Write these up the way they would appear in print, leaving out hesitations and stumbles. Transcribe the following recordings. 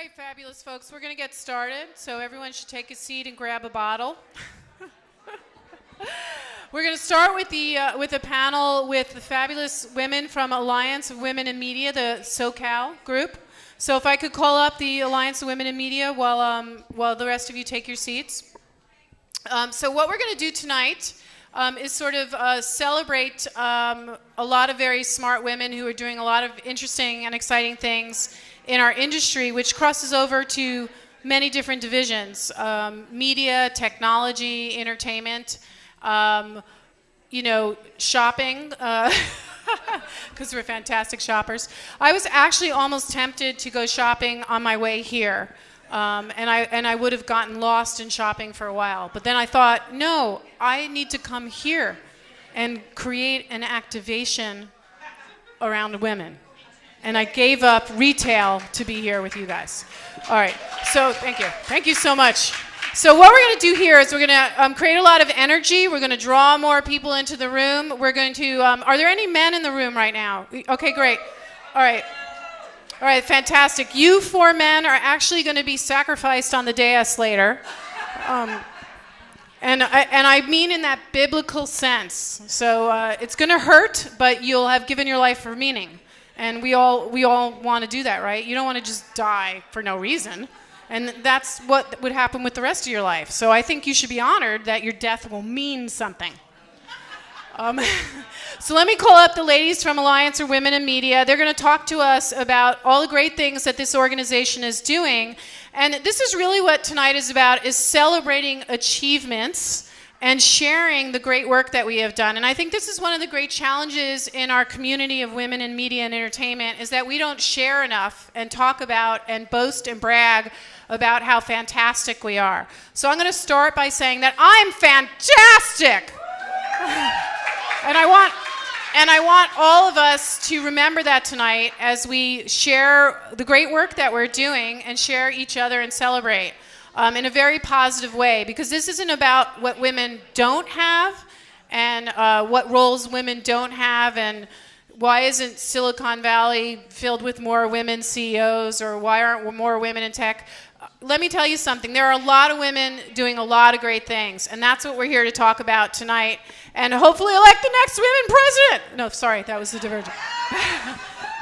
right, fabulous folks. We're going to get started, so everyone should take a seat and grab a bottle. We're going to start with a panel with the fabulous women from Alliance of Women in Media, the SoCal group. So if I could call up the Alliance of Women in Media while the rest of you take your seats. So what we're going to do tonight is sort of celebrate a lot of very smart women who are doing a lot of interesting and exciting things in our industry, which crosses over to many different divisions: media, technology, entertainment, shopping, because we're fantastic shoppers. I was actually almost tempted to go shopping on my way here, and I would have gotten lost in shopping for a while. But then I thought, no, I need to come here and create an activation around women. And I gave up retail to be here with you guys. All right, so thank you. Thank you so much. So what we're going to do here is we're going to create a lot of energy. We're going to draw more people into the room. We're going to, are there any men in the room right now? Okay, great. All right. All right, fantastic. You 4 men are actually going to be sacrificed on the dais later. And I mean in that biblical sense. So it's going to hurt, but you'll have given your life for meaning. And we all want to do that, right? You don't want to just die for no reason. And that's what would happen with the rest of your life. So I think you should be honored that your death will mean something. So let me call up the ladies from Alliance of Women in Media. They're going to talk to us about all the great things that this organization is doing. And this is really what tonight is about, is celebrating achievements and sharing the great work that we have done. And I think this is one of the great challenges in our community of women in media and entertainment, is that we don't share enough and talk about and boast and brag about how fantastic we are. So I'm going to start by saying that I'm fantastic. And I want all of us to remember that tonight as we share the great work that we're doing and share each other and celebrate in a very positive way, because this isn't about what women don't have and what roles women don't have, and why isn't Silicon Valley filled with more women CEOs, or why aren't more women in tech? Let me tell you something. There are a lot of women doing a lot of great things, and that's what we're here to talk about tonight, and hopefully elect the next women president. No, sorry, that was the Divergent.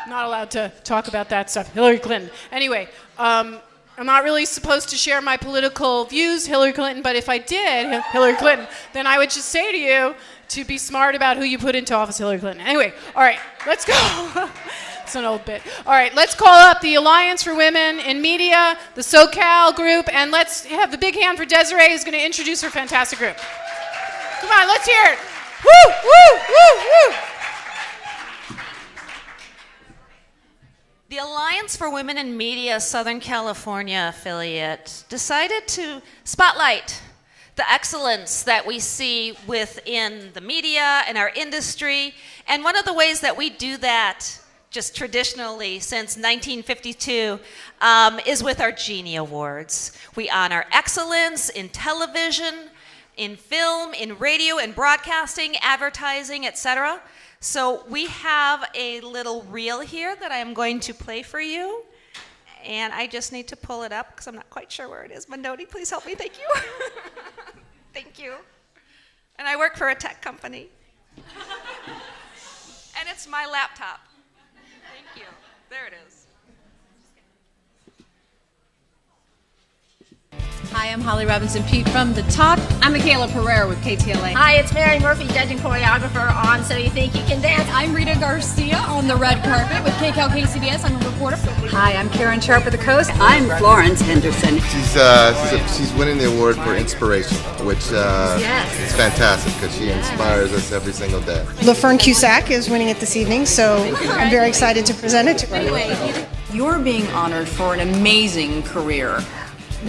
Not allowed to talk about that stuff. Hillary Clinton. Anyway, I'm not really supposed to share my political views, Hillary Clinton, but if I did, Hillary Clinton, then I would just say to you to be smart about who you put into office, Hillary Clinton. Anyway, all right, let's go. It's an old bit. All right, let's call up the Alliance for Women in Media, the SoCal group, and let's have a big hand for Desiree, who's going to introduce her fantastic group. Come on, let's hear it. Woo, woo, woo, woo. The Alliance for Women in Media Southern California affiliate decided to spotlight the excellence that we see within the media and our industry. And one of the ways that we do that, just traditionally since 1952, is with our Genie Awards. We honor excellence in television, in film, in radio and broadcasting, advertising, etc. So we have a little reel here that I am going to play for you. And I just need to pull it up because I'm not quite sure where it is. Mandoni, please help me. Thank you. Thank you. And I work for a tech company. And it's my laptop. Thank you. There it is. Hi, I'm Holly Robinson-Pete from The Talk. I'm Michaela Pereira with KTLA. Hi, it's Mary Murphy, judge and choreographer on So You Think You Can Dance. I'm Rita Garcia on the red carpet with KCAL KCBS. I'm a reporter. Hi, I'm Karen Sharp of The Coast. I'm Florence Henderson. She's winning the award for inspiration, which is fantastic because she inspires us every single day. LaFern Cusack is winning it this evening, so I'm very excited to present it to her. You're being honored for an amazing career.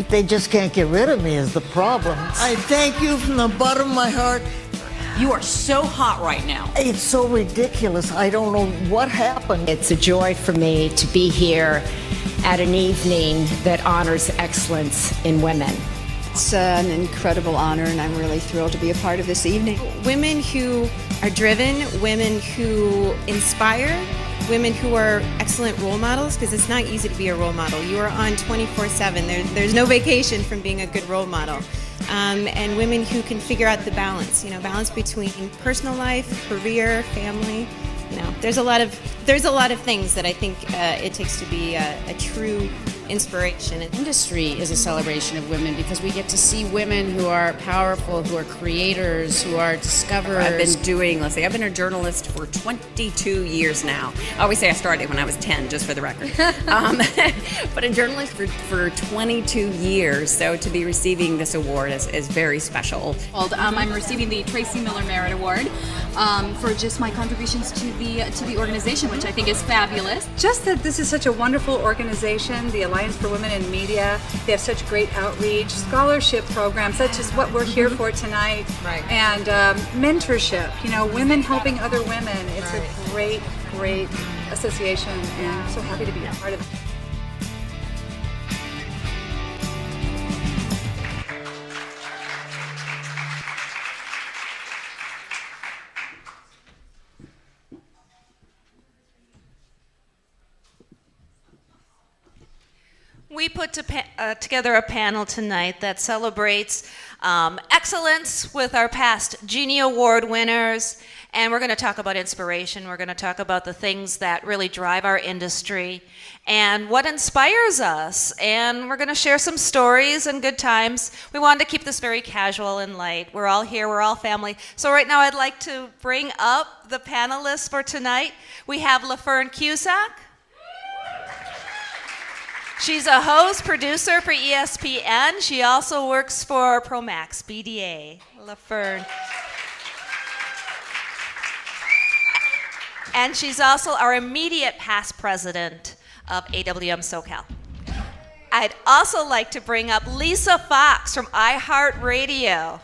They just can't get rid of me is the problem. I thank you from the bottom of my heart. You are so hot right now. It's so ridiculous. I don't know what happened. It's a joy for me to be here at an evening that honors excellence in women. It's an incredible honor, and I'm really thrilled to be a part of this evening. Women who are driven, women who inspire, women who are excellent role models, because it's not easy to be a role model. You are on 24/7. There's no vacation from being a good role model. And women who can figure out the balance, balance between personal life, career, family. There's a lot of things that I think it takes to be a true inspiration. Industry is a celebration of women because we get to see women who are powerful, who are creators, who are discoverers. I've been a journalist for 22 years now. I always say I started when I was 10, just for the record. But a journalist for 22 years, so to be receiving this award is very special. I'm receiving the Tracy Miller Merit Award for just my contributions to the organization, which I think is fabulous. Just that this is such a wonderful organization, the Alliance for Women in Media. They have such great outreach, scholarship programs, such as what we're here for tonight, and mentorship, women helping other women. It's a great, great association, and I'm so happy to be a part of it. We put together a panel tonight that celebrates excellence with our past Genie Award winners, and we're going to talk about inspiration. We're going to talk about the things that really drive our industry and what inspires us, and we're going to share some stories and good times. We wanted to keep this very casual and light. We're all here. We're all family. So right now I'd like to bring up the panelists for tonight. We have LaFern Cusack. She's a host, producer for ESPN. She also works for Promax, BDA, LaFern. And she's also our immediate past president of AWM SoCal. I'd also like to bring up Lisa Fox from iHeartRadio.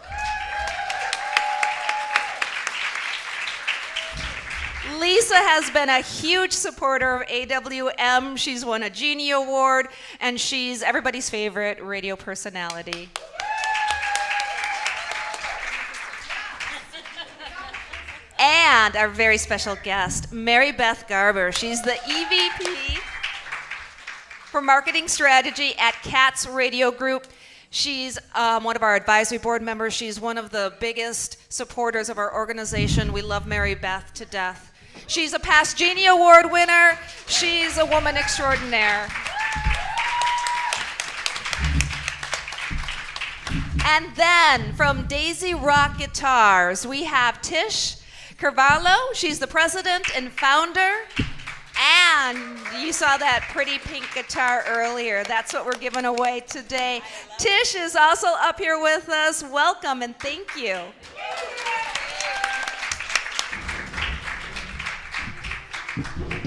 Lisa has been a huge supporter of AWM. She's won a Genie Award, and she's everybody's favorite radio personality. And our very special guest, Mary Beth Garber. She's the EVP for Marketing Strategy at Katz Radio Group. She's one of our advisory board members. She's one of the biggest supporters of our organization. We love Mary Beth to death. She's a past Genie Award winner. She's a woman extraordinaire. And then from Daisy Rock Guitars, we have Tish Carvalho. She's the president and founder. And you saw that pretty pink guitar earlier. That's what we're giving away today. Tish is also up here with us. Welcome and thank you.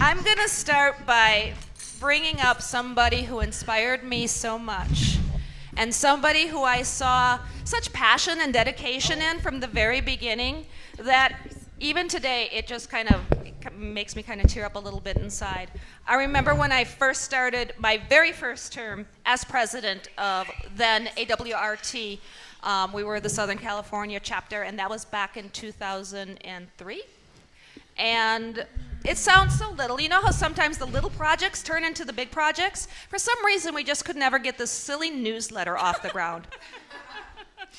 I'm going to start by bringing up somebody who inspired me so much, and somebody who I saw such passion and dedication in from the very beginning that even today it just kind of makes me kind of tear up a little bit inside. I remember when I first started my very first term as president of then AWRT. We were the Southern California chapter, and that was back in 2003. And it sounds so little. You know how sometimes the little projects turn into the big projects? For some reason, we just could never get this silly newsletter off the ground.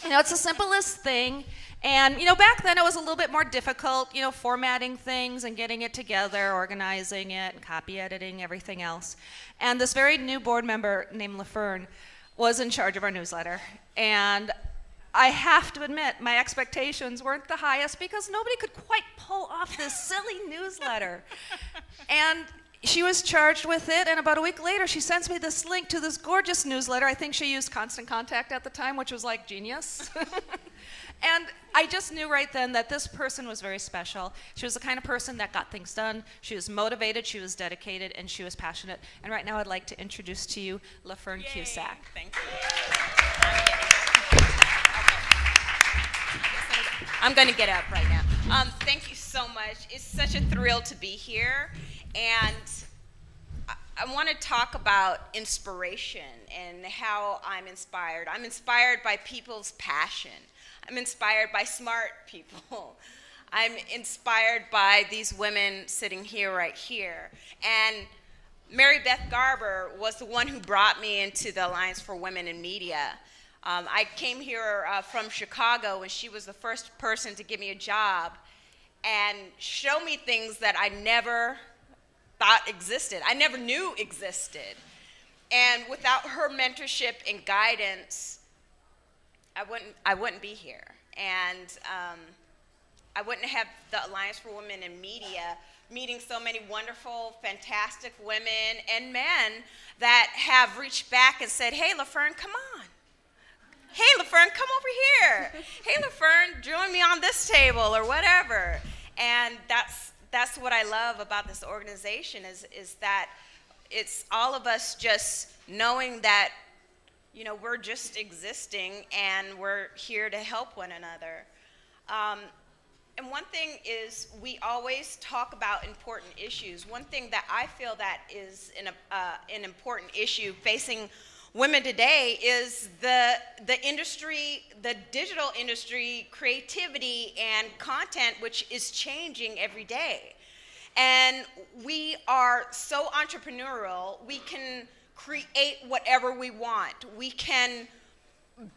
It's the simplest thing. And, back then it was a little bit more difficult, formatting things and getting it together, organizing it, and copy editing, everything else. And this very new board member named LaFern was in charge of our newsletter. And I have to admit, my expectations weren't the highest because nobody could quite pull off this silly newsletter. And she was charged with it, and about a week later, she sends me this link to this gorgeous newsletter. I think she used Constant Contact at the time, which was like genius. And I just knew right then that this person was very special. She was the kind of person that got things done. She was motivated, she was dedicated, and she was passionate. And right now, I'd like to introduce to you LaFern Cusack. Thank you. I'm going to get up right now. Thank you so much. It's such a thrill to be here. And I want to talk about inspiration and how I'm inspired. I'm inspired by people's passion. I'm inspired by smart people. I'm inspired by these women sitting here right here. And Mary Beth Garber was the one who brought me into the Alliance for Women in Media. I came here from Chicago, and she was the first person to give me a job and show me things that I never thought existed. I never knew existed. And without her mentorship and guidance, I wouldn't be here. And I wouldn't have the Alliance for Women in Media, meeting so many wonderful, fantastic women and men that have reached back and said, hey, LaFern, come on. Hey, LaFern, come over here. Hey, LaFern, join me on this table or whatever. And that's what I love about this organization is that it's all of us just knowing that, you know, we're just existing and we're here to help one another. And one thing is we always talk about important issues. One thing that I feel that is an important issue facing women today is the industry, the digital industry, creativity and content, which is changing every day. And we are so entrepreneurial, we can create whatever we want. We can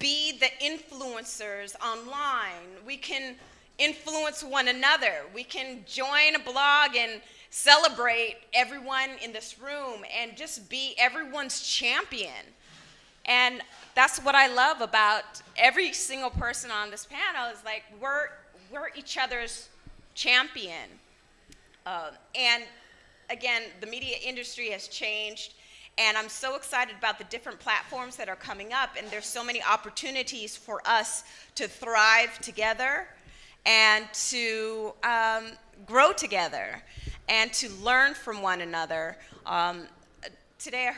be the influencers online. We can influence one another. We can join a blog and celebrate everyone in this room and just be everyone's champion. And that's what I love about every single person on this panel is like we're each other's champion. And again, the media industry has changed, and I'm so excited about the different platforms that are coming up, and there's so many opportunities for us to thrive together and to grow together and to learn from one another. Today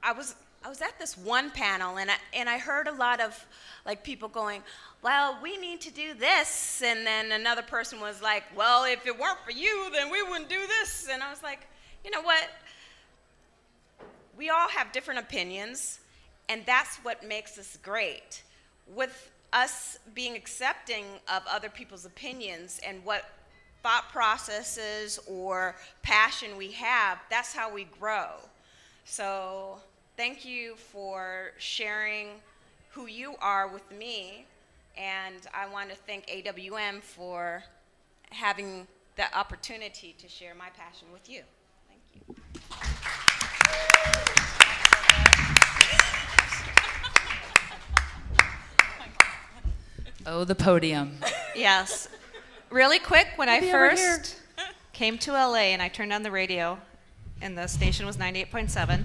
I was at this one panel, and I heard a lot of like people going, well, we need to do this, and then another person was like, well, if it weren't for you, then we wouldn't do this. And I was like, you know what? We all have different opinions, and that's what makes us great. With us being accepting of other people's opinions and what thought processes or passion we have, that's how we grow. So thank you for sharing who you are with me, and I want to thank AWM for having the opportunity to share my passion with you. Thank you. Oh, the podium. Yes. Really quick, when I first came to LA and I turned on the radio, and the station was 98.7,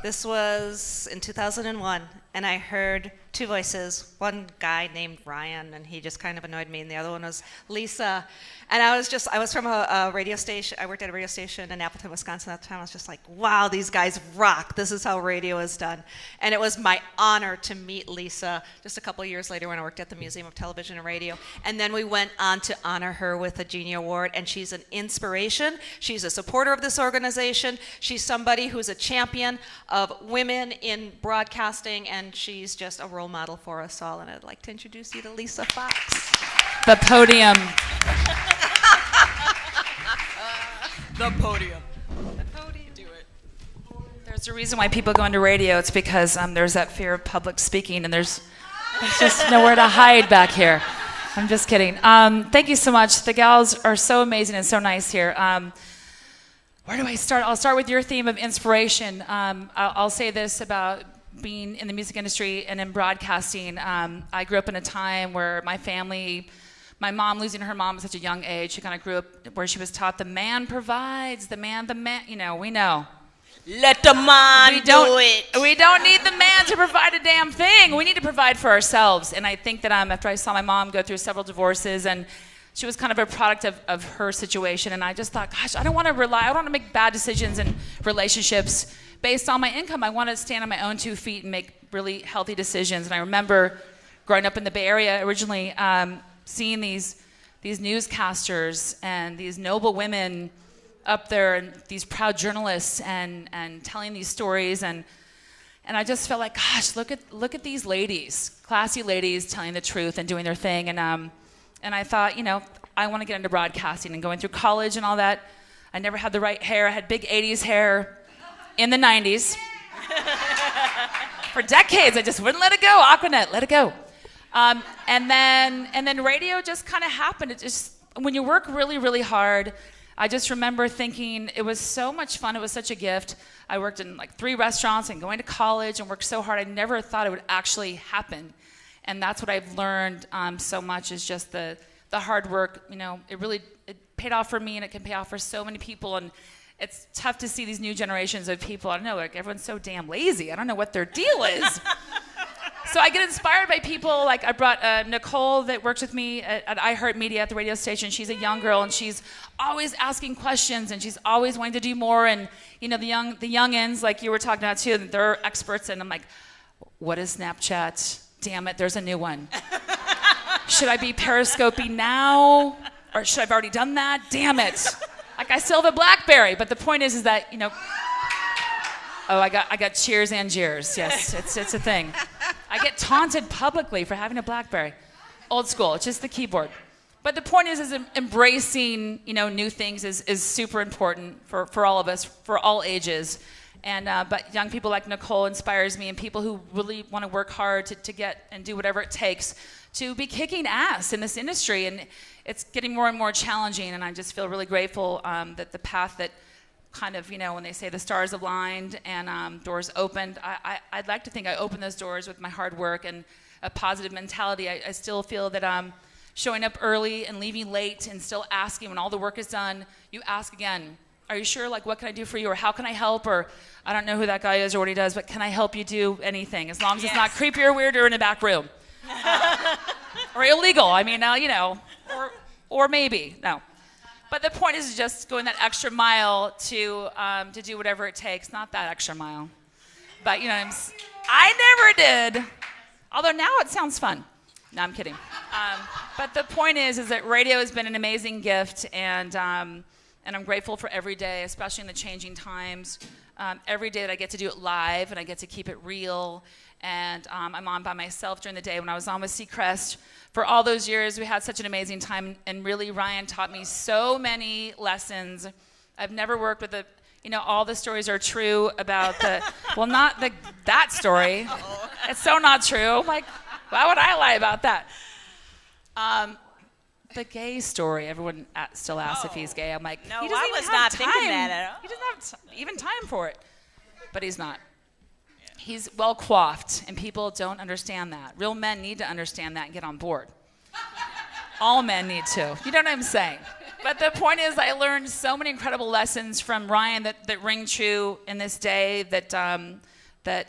this was in 2001, and I heard two voices, one guy named Ryan, and he just kind of annoyed me, and the other one was Lisa. And I was from a radio station, I worked at a radio station in Appleton, Wisconsin at the time. I was just like, wow, these guys rock. This is how radio is done. And it was my honor to meet Lisa just a couple of years later when I worked at the Museum of Television and Radio. And then we went on to honor her with a Genie Award, and she's an inspiration. She's a supporter of this organization. She's somebody who's a champion of women in broadcasting, and she's just a role model for us all. And I'd like to introduce you to Lisa Fox. The podium. The podium. The podium. Do it. There's a reason why people go into radio. It's because there's that fear of public speaking, and there's just nowhere to hide back here. I'm just kidding. Thank you so much. The gals are so amazing and so nice here. Where do I start? I'll start with your theme of inspiration. I'll say this about being in the music industry and in broadcasting. I grew up in a time where my family, my mom losing her mom at such a young age, she kind of grew up where she was taught the man provides, the man, you know, we know. Let the man do it. We don't need the man to provide a damn thing. We need to provide for ourselves. And I think that after I saw my mom go through several divorces, and she was kind of a product of her situation, and I just thought, gosh, I don't want to make bad decisions in relationships based on my income. I want to stand on my own 2 feet and make really healthy decisions. And I remember growing up in the Bay Area originally, seeing these newscasters and these noble women up there, and these proud journalists and telling these stories, and I just felt like, gosh, look at these ladies, classy ladies telling the truth and doing their thing, and I thought, you know, I want to get into broadcasting, and going through college and all that. I never had the right hair. I had big 80s hair in the 90s. For decades, I just wouldn't let it go. Aquanet, let it go. And then radio just kind of happened. It just, when you work really, really hard, I just remember thinking it was so much fun. It was such a gift. I worked in like 3 restaurants and going to college and worked so hard. I never thought it would actually happen. And that's what I've learned so much is just the hard work. You know, it paid off for me, and it can pay off for so many people. And it's tough to see these new generations of people. I don't know, like everyone's so damn lazy. I don't know what their deal is. So I get inspired by people. Like I brought Nicole that works with me at iHeartMedia at the radio station. She's a young girl, and she's always asking questions, and she's always wanting to do more. And you know, the youngins, like you were talking about too, they're experts. And I'm like, what is Snapchat? Damn it, there's a new one. Should I be periscoping now, or should I have already done that? Damn it! Like I still have a BlackBerry, but the point is that you know. Oh, I got cheers and jeers. Yes, it's a thing. I get taunted publicly for having a BlackBerry. Old school. It's just the keyboard. But the point is embracing new things is super important for all of us, for all ages. And but young people like Nicole inspires me, and people who really want to work hard to get and do whatever it takes to be kicking ass in this industry. And it's getting more and more challenging. And I just feel really grateful that the path that kind of, when they say the stars aligned and doors opened, I'd like to think I opened those doors with my hard work and a positive mentality. I still feel that showing up early and leaving late and still asking when all the work is done, you ask again, are you sure? Like, what can I do for you? Or how can I help? Or I don't know who that guy is or what he does, but can I help you do anything? As long as it's not creepy or weird or in a back room. Or illegal. I mean, or maybe, no. But the point is just going that extra mile to do whatever it takes. Not that extra mile. But, I never did. Although now it sounds fun. No, I'm kidding. But the point is that radio has been an amazing gift, and I'm grateful for every day, especially in the changing times. Every day that I get to do it live and I get to keep it real. And I'm on by myself during the day. When I was on with Seacrest for all those years, we had such an amazing time. And really, Ryan taught me so many lessons. I've never worked with all the stories are true about well, not that story. It's so not true. I'm like, why would I lie about that? The gay story, everyone still asks if he's gay. I'm like, no, he doesn't I even was have not time. thinking that at all. He doesn't have even time for it. But he's not. He's well coiffed, and people don't understand that. Real men need to understand that and get on board. All men need to. You know what I'm saying? But the point is, I learned so many incredible lessons from Ryan that ring true in this day that that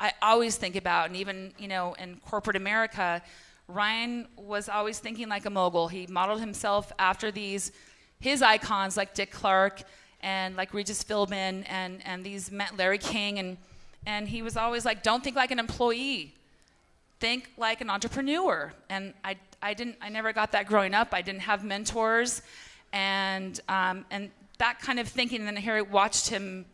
I always think about. And even in corporate America, Ryan was always thinking like a mogul. He modeled himself after his icons like Dick Clark and like Regis Philbin and these Larry King and he was always like, don't think like an employee, think like an entrepreneur. And I never got that growing up. I didn't have mentors, and that kind of thinking. And then here I watched him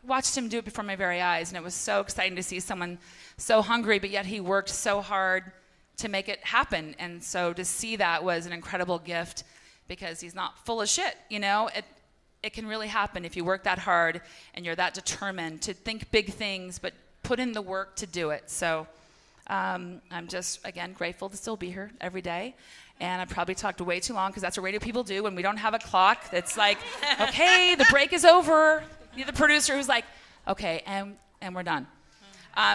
do it before my very eyes, and it was so exciting to see someone so hungry, but yet he worked so hard to make it happen. And so to see that was an incredible gift, because he's not full of shit. It can really happen if you work that hard and you're that determined to think big things, but put in the work to do it. So I'm just, again, grateful to still be here every day. And I probably talked way too long, because that's what radio people do when we don't have a clock. It's like, okay, the break is over. You're the producer who's like, okay, and we're done.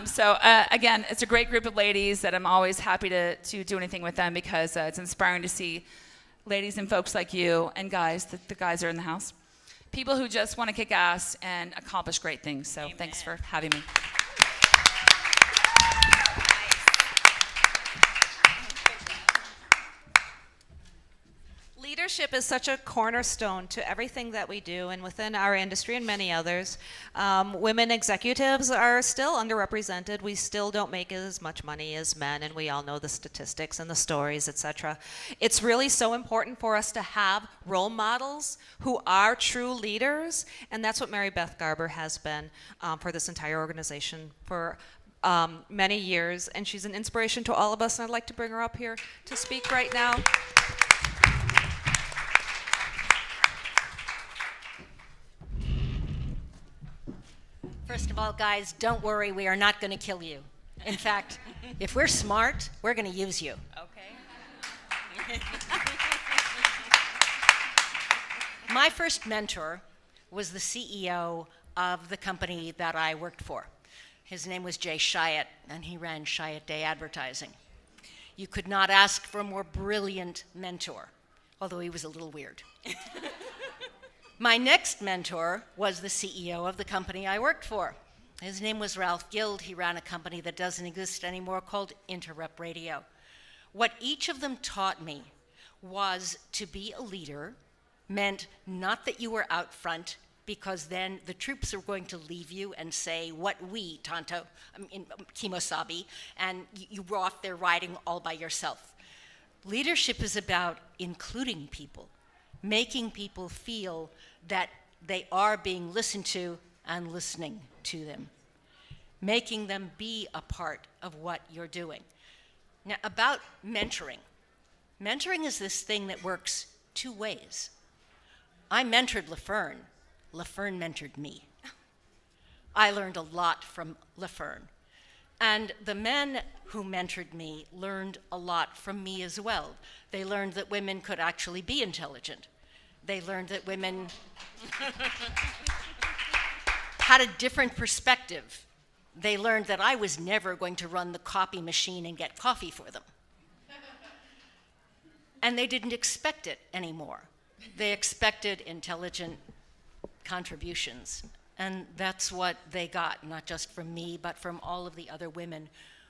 So again, it's a great group of ladies that I'm always happy to do anything with them, because it's inspiring to see ladies and folks like you and guys, the guys are in the house. People who just want to kick ass and accomplish great things. So Amen. Thanks for having me. Leadership is such a cornerstone to everything that we do, and within our industry and many others. Women executives are still underrepresented. We still don't make as much money as men, and we all know the statistics and the stories, etc. It's really so important for us to have role models who are true leaders, and that's what Mary Beth Garber has been for this entire organization for many years, and she's an inspiration to all of us, and I'd like to bring her up here to speak right now. First of all, guys, don't worry, we are not going to kill you. In fact, if we're smart, we're going to use you. Okay. My first mentor was the CEO of the company that I worked for. His name was Jay Chiat, and he ran Chiat Day Advertising. You could not ask for a more brilliant mentor, although he was a little weird. My next mentor was the CEO of the company I worked for. His name was Ralph Guild. He ran a company that doesn't exist anymore called Interrupt Radio. What each of them taught me was to be a leader meant not that you were out front, because then the troops are going to leave you and say, what we, Kimosabi, and you were off there riding all by yourself. Leadership is about including people, making people feel that they are being listened to and listening to them, making them be a part of what you're doing. Now, about mentoring. Mentoring is this thing that works two ways. I mentored LaFern. LaFern mentored me. I learned a lot from LaFern. And the men who mentored me learned a lot from me as well. They learned that women could actually be intelligent. They learned that women had a different perspective. They learned that I was never going to run the copy machine and get coffee for them. And they didn't expect it anymore. They expected intelligent contributions. And that's what they got, not just from me, but from all of the other women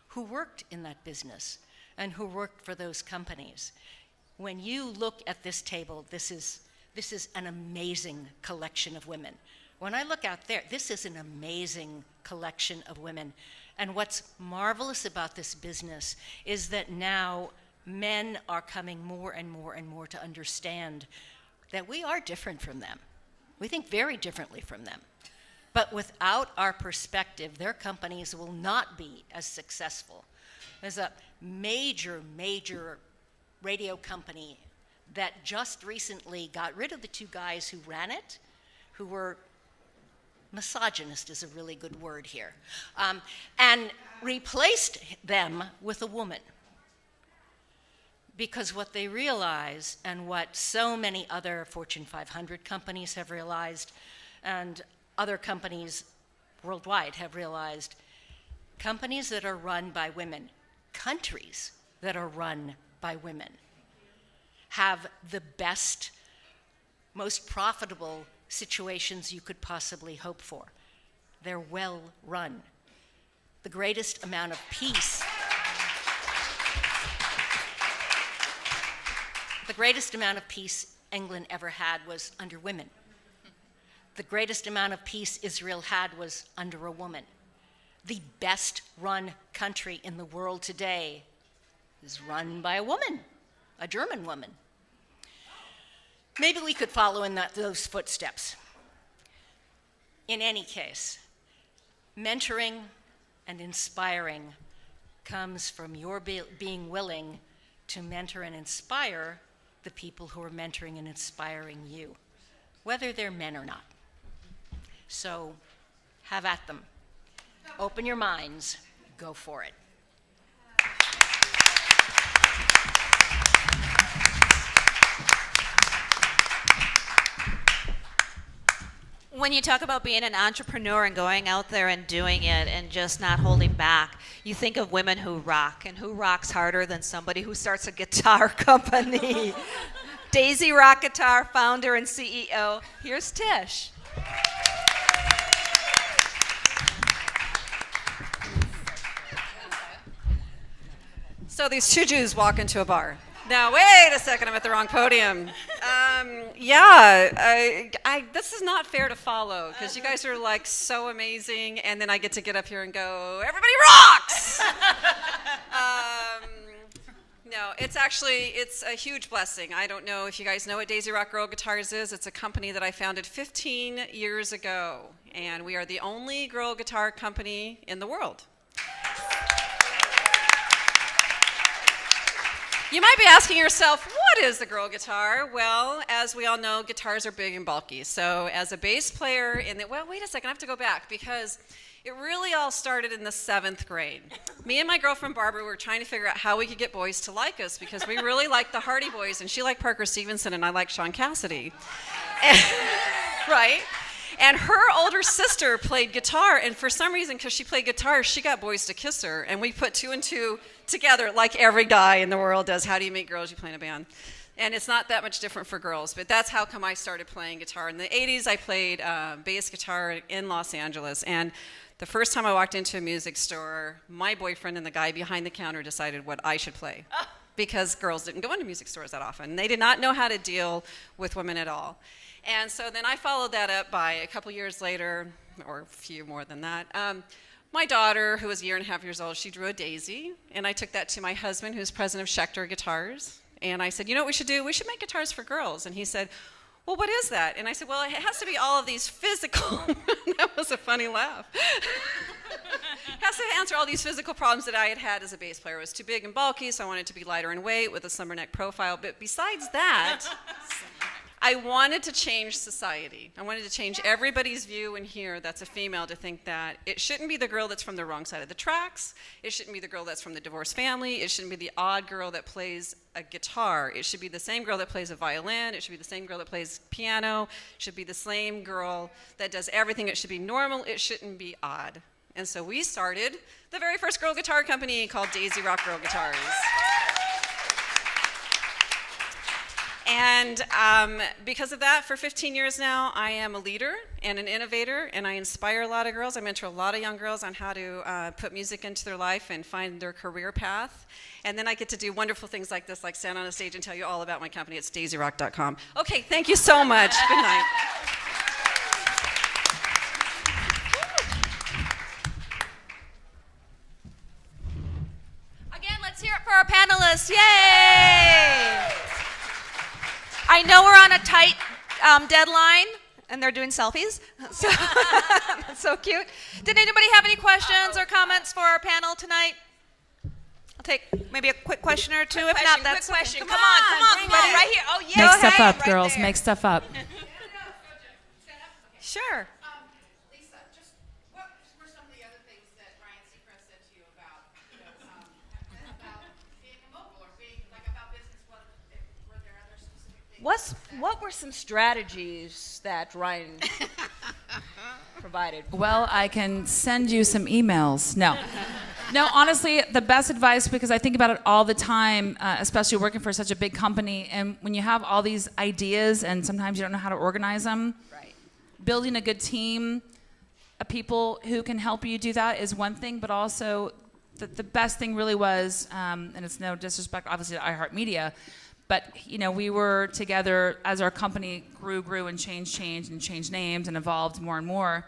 who worked in that business and who worked for those companies. When you look at this table, this is an amazing collection of women. When I look out there, this is an amazing collection of women. And what's marvelous about this business is that now men are coming more and more and more to understand that we are different from them. We think very differently from them. But without our perspective, their companies will not be as successful. There's a major, major radio company that just recently got rid of the two guys who ran it, who were misogynist is a really good word here, and replaced them with a woman. Because what they realized, and what so many other Fortune 500 companies have realized, and other companies worldwide have realized, companies that are run by women, countries that are run by women, have the best, most profitable situations you could possibly hope for. They're well run. The greatest amount of peace. The greatest amount of peace England ever had was under women. The greatest amount of peace Israel had was under a woman. The best run country in the world today is run by a woman, a German woman. Maybe we could follow in those footsteps. In any case, mentoring and inspiring comes from your being willing to mentor and inspire the people who are mentoring and inspiring you, whether they're men or not. So have at them. Open your minds. Go for it. When you talk about being an entrepreneur and going out there and doing it and just not holding back, you think of women who rock, and who rocks harder than somebody who starts a guitar company? Daisy Rock Guitar, founder and CEO. Here's Tish. So these two Jews walk into a bar. Now, wait a second, I'm at the wrong podium. This is not fair to follow, because you guys are like so amazing, and then I get to get up here and go, everybody rocks! No, it's a huge blessing. I don't know if you guys know what Daisy Rock Girl Guitars is. It's a company that I founded 15 years ago, and we are the only girl guitar company in the world. You might be asking yourself, what is the girl guitar? Well, as we all know, guitars are big and bulky. So as a bass player, well, wait a second, I have to go back because it really all started in the 7th grade. Me and my girlfriend Barbara were trying to figure out how we could get boys to like us because we really liked the Hardy Boys, and she liked Parker Stevenson, and I liked Sean Cassidy. Right? And her older sister played guitar, and for some reason, because she played guitar, she got boys to kiss her, and we put 2 and 2 together like every guy in the world does. How do you meet girls? You play in a band. And it's not that much different for girls, but that's how come I started playing guitar. In the 80s, I played bass guitar in Los Angeles, and the first time I walked into a music store, my boyfriend and the guy behind the counter decided what I should play because girls didn't go into music stores that often. They did not know how to deal with women at all. And so then I followed that up by a couple years later, or a few more than that. My daughter, who was a year and a half years old, she drew a daisy, and I took that to my husband, who's president of Schecter Guitars, and I said, you know what we should do? We should make guitars for girls. And he said, well, what is that? And I said, well, it has to be all of these physical. That was a funny laugh. It has to answer all these physical problems that I had had as a bass player. It was too big and bulky, so I wanted it to be lighter in weight with a slimmer neck profile. But besides that, I wanted to change society. I wanted to change everybody's view in here that's a female to think that it shouldn't be the girl that's from the wrong side of the tracks. It shouldn't be the girl that's from the divorced family. It shouldn't be the odd girl that plays a guitar. It should be the same girl that plays a violin. It should be the same girl that plays piano. It should be the same girl that does everything. It should be normal. It shouldn't be odd. And so we started the very first girl guitar company called Daisy Rock Girl Guitars. And because of that, for 15 years now, I am a leader and an innovator, and I inspire a lot of girls. I mentor a lot of young girls on how to put music into their life and find their career path. And then I get to do wonderful things like this, like stand on a stage and tell you all about my company. It's daisyrock.com. Okay, thank you so much. Good night. Again, let's hear it for our panelists. Yay! I know we're on a tight deadline, and they're doing selfies. So that's so cute. Did anybody have any questions or comments for our panel tonight? I'll take maybe a quick question or two. If not, that's quick question. Okay. Come on, right here. Oh yeah. Make stuff up, right girls. there. Make stuff up. Sure. Lisa, just what were some of the other things that Ryan Seacrest said to you about being a mogul or being like about business? Were there other specific things? What were some strategies that Ryan provided? Well, I can send you some emails. No. No, honestly, the best advice, because I think about it all the time, especially working for such a big company, and when you have all these ideas and sometimes you don't know how to organize them, Right. building a good team of people who can help you do that is one thing, but also the best thing really was, and it's no disrespect, obviously, to iHeartMedia, but we were together as our company grew and changed and changed names and evolved more and more.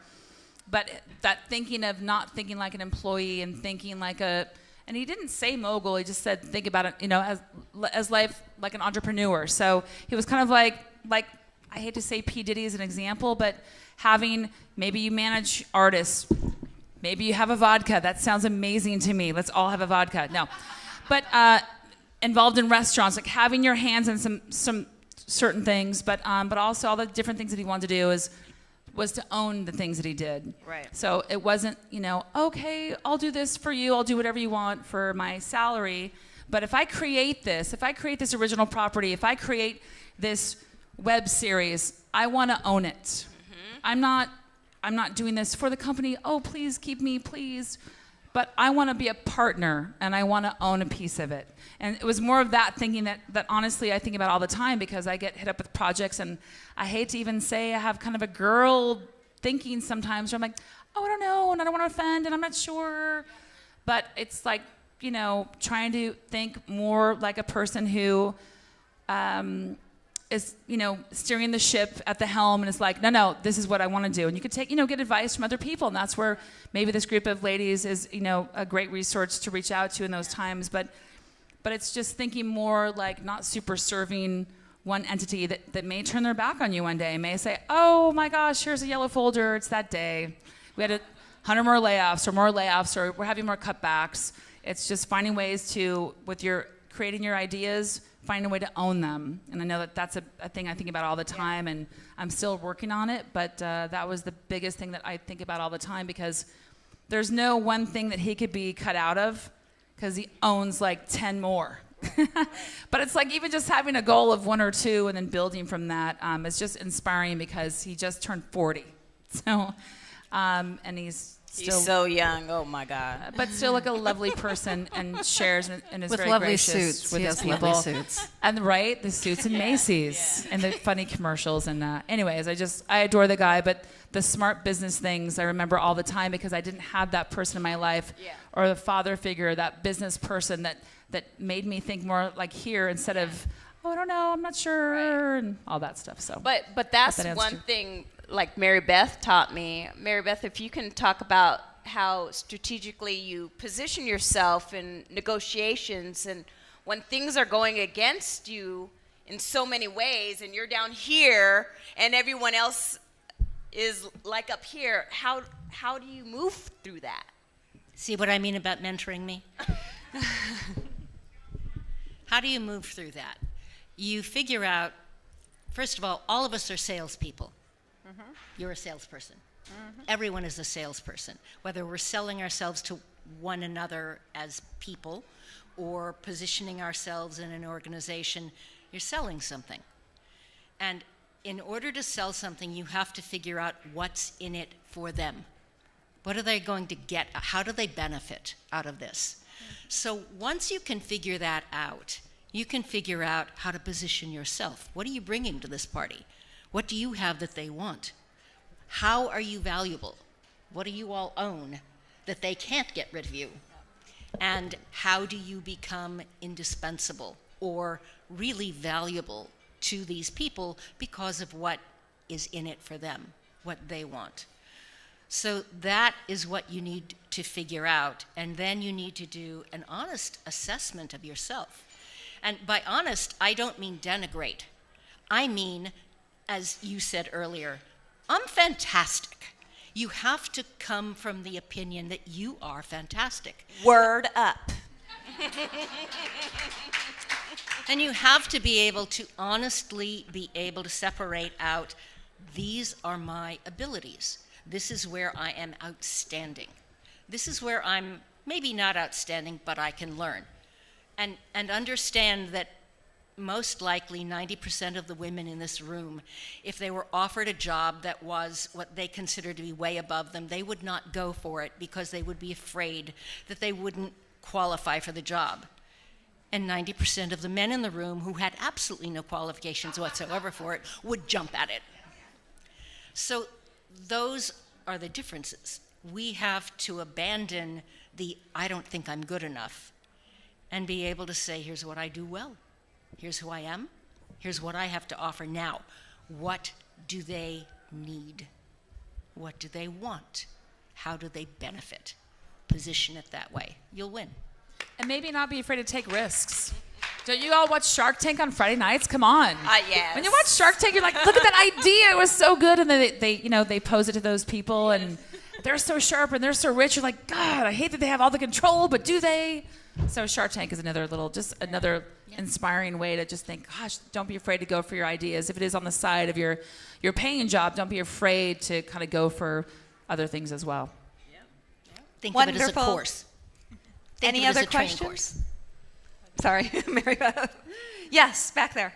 But that thinking of not thinking like an employee and thinking like and he didn't say mogul, he just said think about it, as life like an entrepreneur. So he was kind of like I hate to say P. Diddy as an example, but having, maybe you manage artists, maybe you have a vodka. That sounds amazing to me. Let's all have a vodka. No. But involved in restaurants, like having your hands in some certain things, but also all the different things that he wanted to do was to own the things that he did. Right. So it wasn't, okay, I'll do this for you, I'll do whatever you want for my salary, but if I create this original property, if I create this web series, I want to own it. Mm-hmm. I'm not doing this for the company, oh, please keep me, please. But I want to be a partner, and I want to own a piece of it. And it was more of that thinking that honestly I think about all the time, because I get hit up with projects, and I hate to even say I have kind of a girl thinking sometimes where I'm like, oh, I don't know, and I don't want to offend, and I'm not sure. But it's like, trying to think more like a person who is, steering the ship at the helm and is like, no, this is what I want to do. And you could take, get advice from other people. And that's where maybe this group of ladies is, a great resource to reach out to in those times. But it's just thinking more like not super serving one entity that may turn their back on you one day, may say, oh my gosh, here's a yellow folder. It's that day. We had 100 more layoffs, or we're having more cutbacks. It's just finding ways to, with your creating your ideas, find a way to own them. And I know that that's a thing I think about all the time, and I'm still working on it, but that was the biggest thing that I think about all the time, because there's no one thing that he could be cut out of, because he owns like 10 more. But it's like even just having a goal of 1 or 2 and then building from that is just inspiring, because he just turned 40. So, and he's still so young. Oh my God! But still like a lovely person, and shares and is With very lovely gracious suits. with He his has lovely people. suits. And right, the suits in Macy's and the funny commercials. And anyways, I adore the guy, but the smart business things I remember all the time, because I didn't have that person in my life, or the father figure, that business person that made me think more like here instead of, oh, I don't know, I'm not sure, and all that stuff. So, But that's one thing, like Mary Beth taught me. Mary Beth, if you can talk about how strategically you position yourself in negotiations, and when things are going against you in so many ways, and you're down here and everyone else is like up here, how do you move through that? See what I mean about mentoring me? How do you move through that? You figure out, first of all of us are salespeople. You're a salesperson. Everyone is a salesperson. Whether we're selling ourselves to one another as people or positioning ourselves in an organization, you're selling something. And in order to sell something, you have to figure out what's in it for them. What are they going to get? How do they benefit out of this? So once you can figure that out, you can figure out how to position yourself. What are you bringing to this party? What do you have that they want? How are you valuable? What do you all own that they can't get rid of you? And how do you become indispensable or really valuable to these people because of what is in it for them, what they want? So that is what you need to figure out, and then you need to do an honest assessment of yourself. And by honest, I don't mean denigrate. I mean, as you said earlier, I'm fantastic. You have to come from the opinion that you are fantastic. Word up. And you have to be able to honestly be able to separate out, these are my abilities. This is where I am outstanding. This is where I'm maybe not outstanding, but I can learn. And understand that most likely 90% of the women in this room, if they were offered a job that was what they consider to be way above them, they would not go for it because they would be afraid that they wouldn't qualify for the job. And 90% of the men in the room who had absolutely no qualifications whatsoever for it would jump at it. So those are the differences. We have to abandon the I don't think I'm good enough and be able to say, here's what I do well. Here's who I am. Here's what I have to offer now. What do they need? What do they want? How do they benefit? Position it that way. You'll win. And maybe not be afraid to take risks. Don't you all watch Shark Tank on Friday nights? Come on. Yes. When you watch Shark Tank, you're like, look at that idea. It was so good. And then they pose it to those people, and they're so sharp and they're so rich. You're like, God, I hate that they have all the control, but do they? So Shark Tank is another inspiring way to just think, gosh, don't be afraid to go for your ideas. If it is on the side of your paying job, don't be afraid to kind of go for other things as well. Think of it as a course. Any other questions? Sorry, Mary Beth. Yes, back there.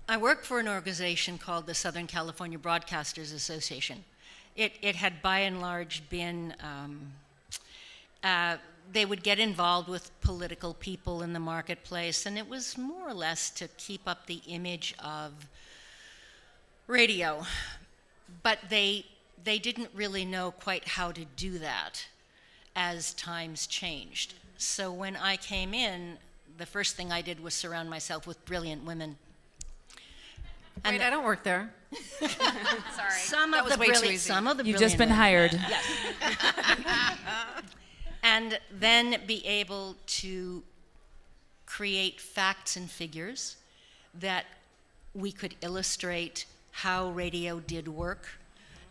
I worked for an organization called the Southern California Broadcasters Association. It had by and large been, they would get involved with political people in the marketplace, and it was more or less to keep up the image of radio. But they didn't really know quite how to do that as times changed. So when I came in, the first thing I did was surround myself with brilliant women And wait, I don't work there. Sorry. Some That of was the way too brilliant, easy. some of the You've brilliant just been women. hired. Yes. And then be able to create facts and figures that we could illustrate how radio did work,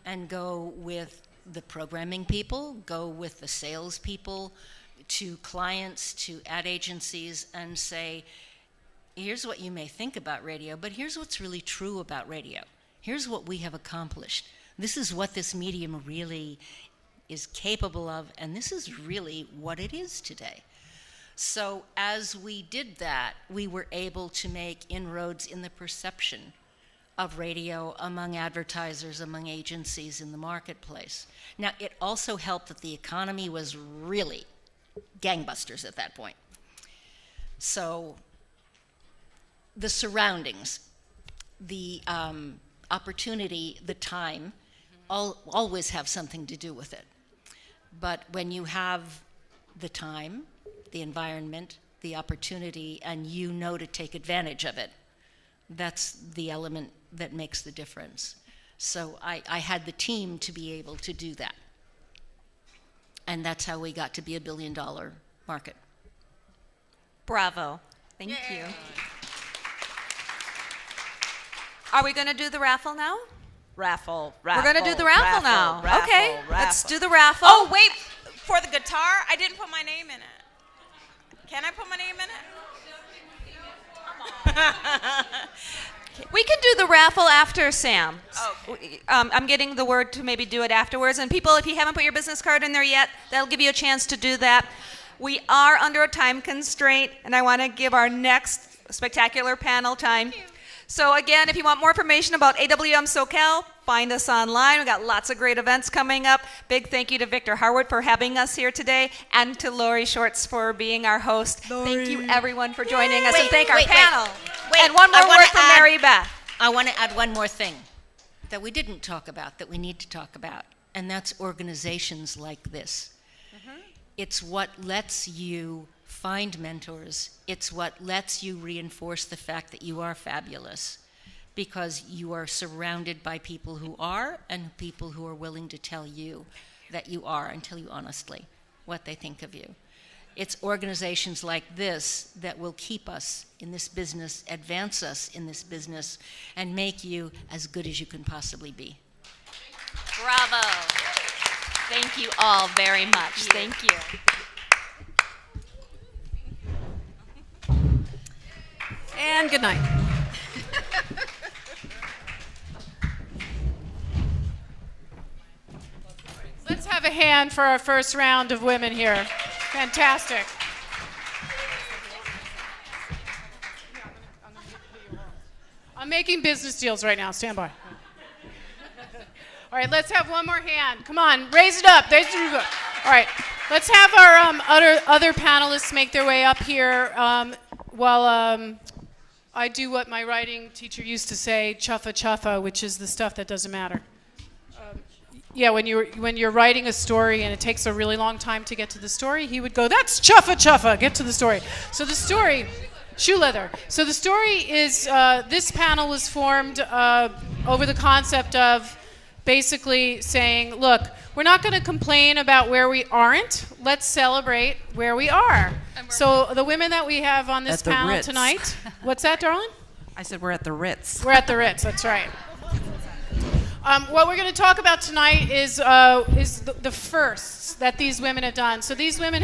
and go with the programming people, go with the sales people, to clients, to ad agencies, and say, here's what you may think about radio, but here's what's really true about radio. Here's what we have accomplished. This is what this medium really is capable of, and this is really what it is today. So as we did that, we were able to make inroads in the perception of radio among advertisers, among agencies in the marketplace. Now, it also helped that the economy was really gangbusters at that point. So the surroundings, the opportunity, the time, always have something to do with it. But when you have the time, the environment, the opportunity, and you know to take advantage of it, that's the element that makes the difference. So I had the team to be able to do that. And that's how we got to be $1 billion market. Bravo. Thank you. Are we going to do the raffle now? Raffle. We're going to do the raffle now. Okay, let's do the raffle. Oh, wait. For the guitar, I didn't put my name in it. Can I put my name in it? Come on. We can do the raffle after Sam. Okay. I'm getting the word to maybe do it afterwards. And people, if you haven't put your business card in there yet, that'll give you a chance to do that. We are under a time constraint, and I want to give our next spectacular panel time. So again, if you want more information about AWM SoCal, find us online. We've got lots of great events coming up. Big thank you to Victor Harwood for having us here today, and to Lori Shorts for being our host. Thank you, everyone, for joining us, and thank our panel. And one more word from Mary Beth. I want to add one more thing that we didn't talk about, that we need to talk about, and that's organizations like this. It's what lets you find mentors. It's what lets you reinforce the fact that you are fabulous, because you are surrounded by people who are, and people who are willing to tell you that you are, and tell you honestly what they think of you. It's organizations like this that will keep us in this business, advance us in this business, and make you as good as you can possibly be. Bravo. Thank you all very much. Thank you. And good night. Let's have a hand for our first round of women here. Fantastic. I'm making business deals right now. Stand by. All right, let's have one more hand. Come on, raise it up. All right, let's have our other panelists make their way up here while I do what my writing teacher used to say, chuffa chuffa, which is the stuff that doesn't matter. Yeah, when you're writing a story and it takes a really long time to get to the story, he would go, that's chuffa chuffa, get to the story. So the story, shoe leather. So the story is, this panel was formed over the concept of basically saying, look, we're not going to complain about where we aren't. Let's celebrate where we are. So the women that we have on this panel Ritz. tonight, what's that, darling? I said we're at the Ritz. We're at the Ritz, that's right. What we're going to talk about tonight is the firsts that these women have done. So these women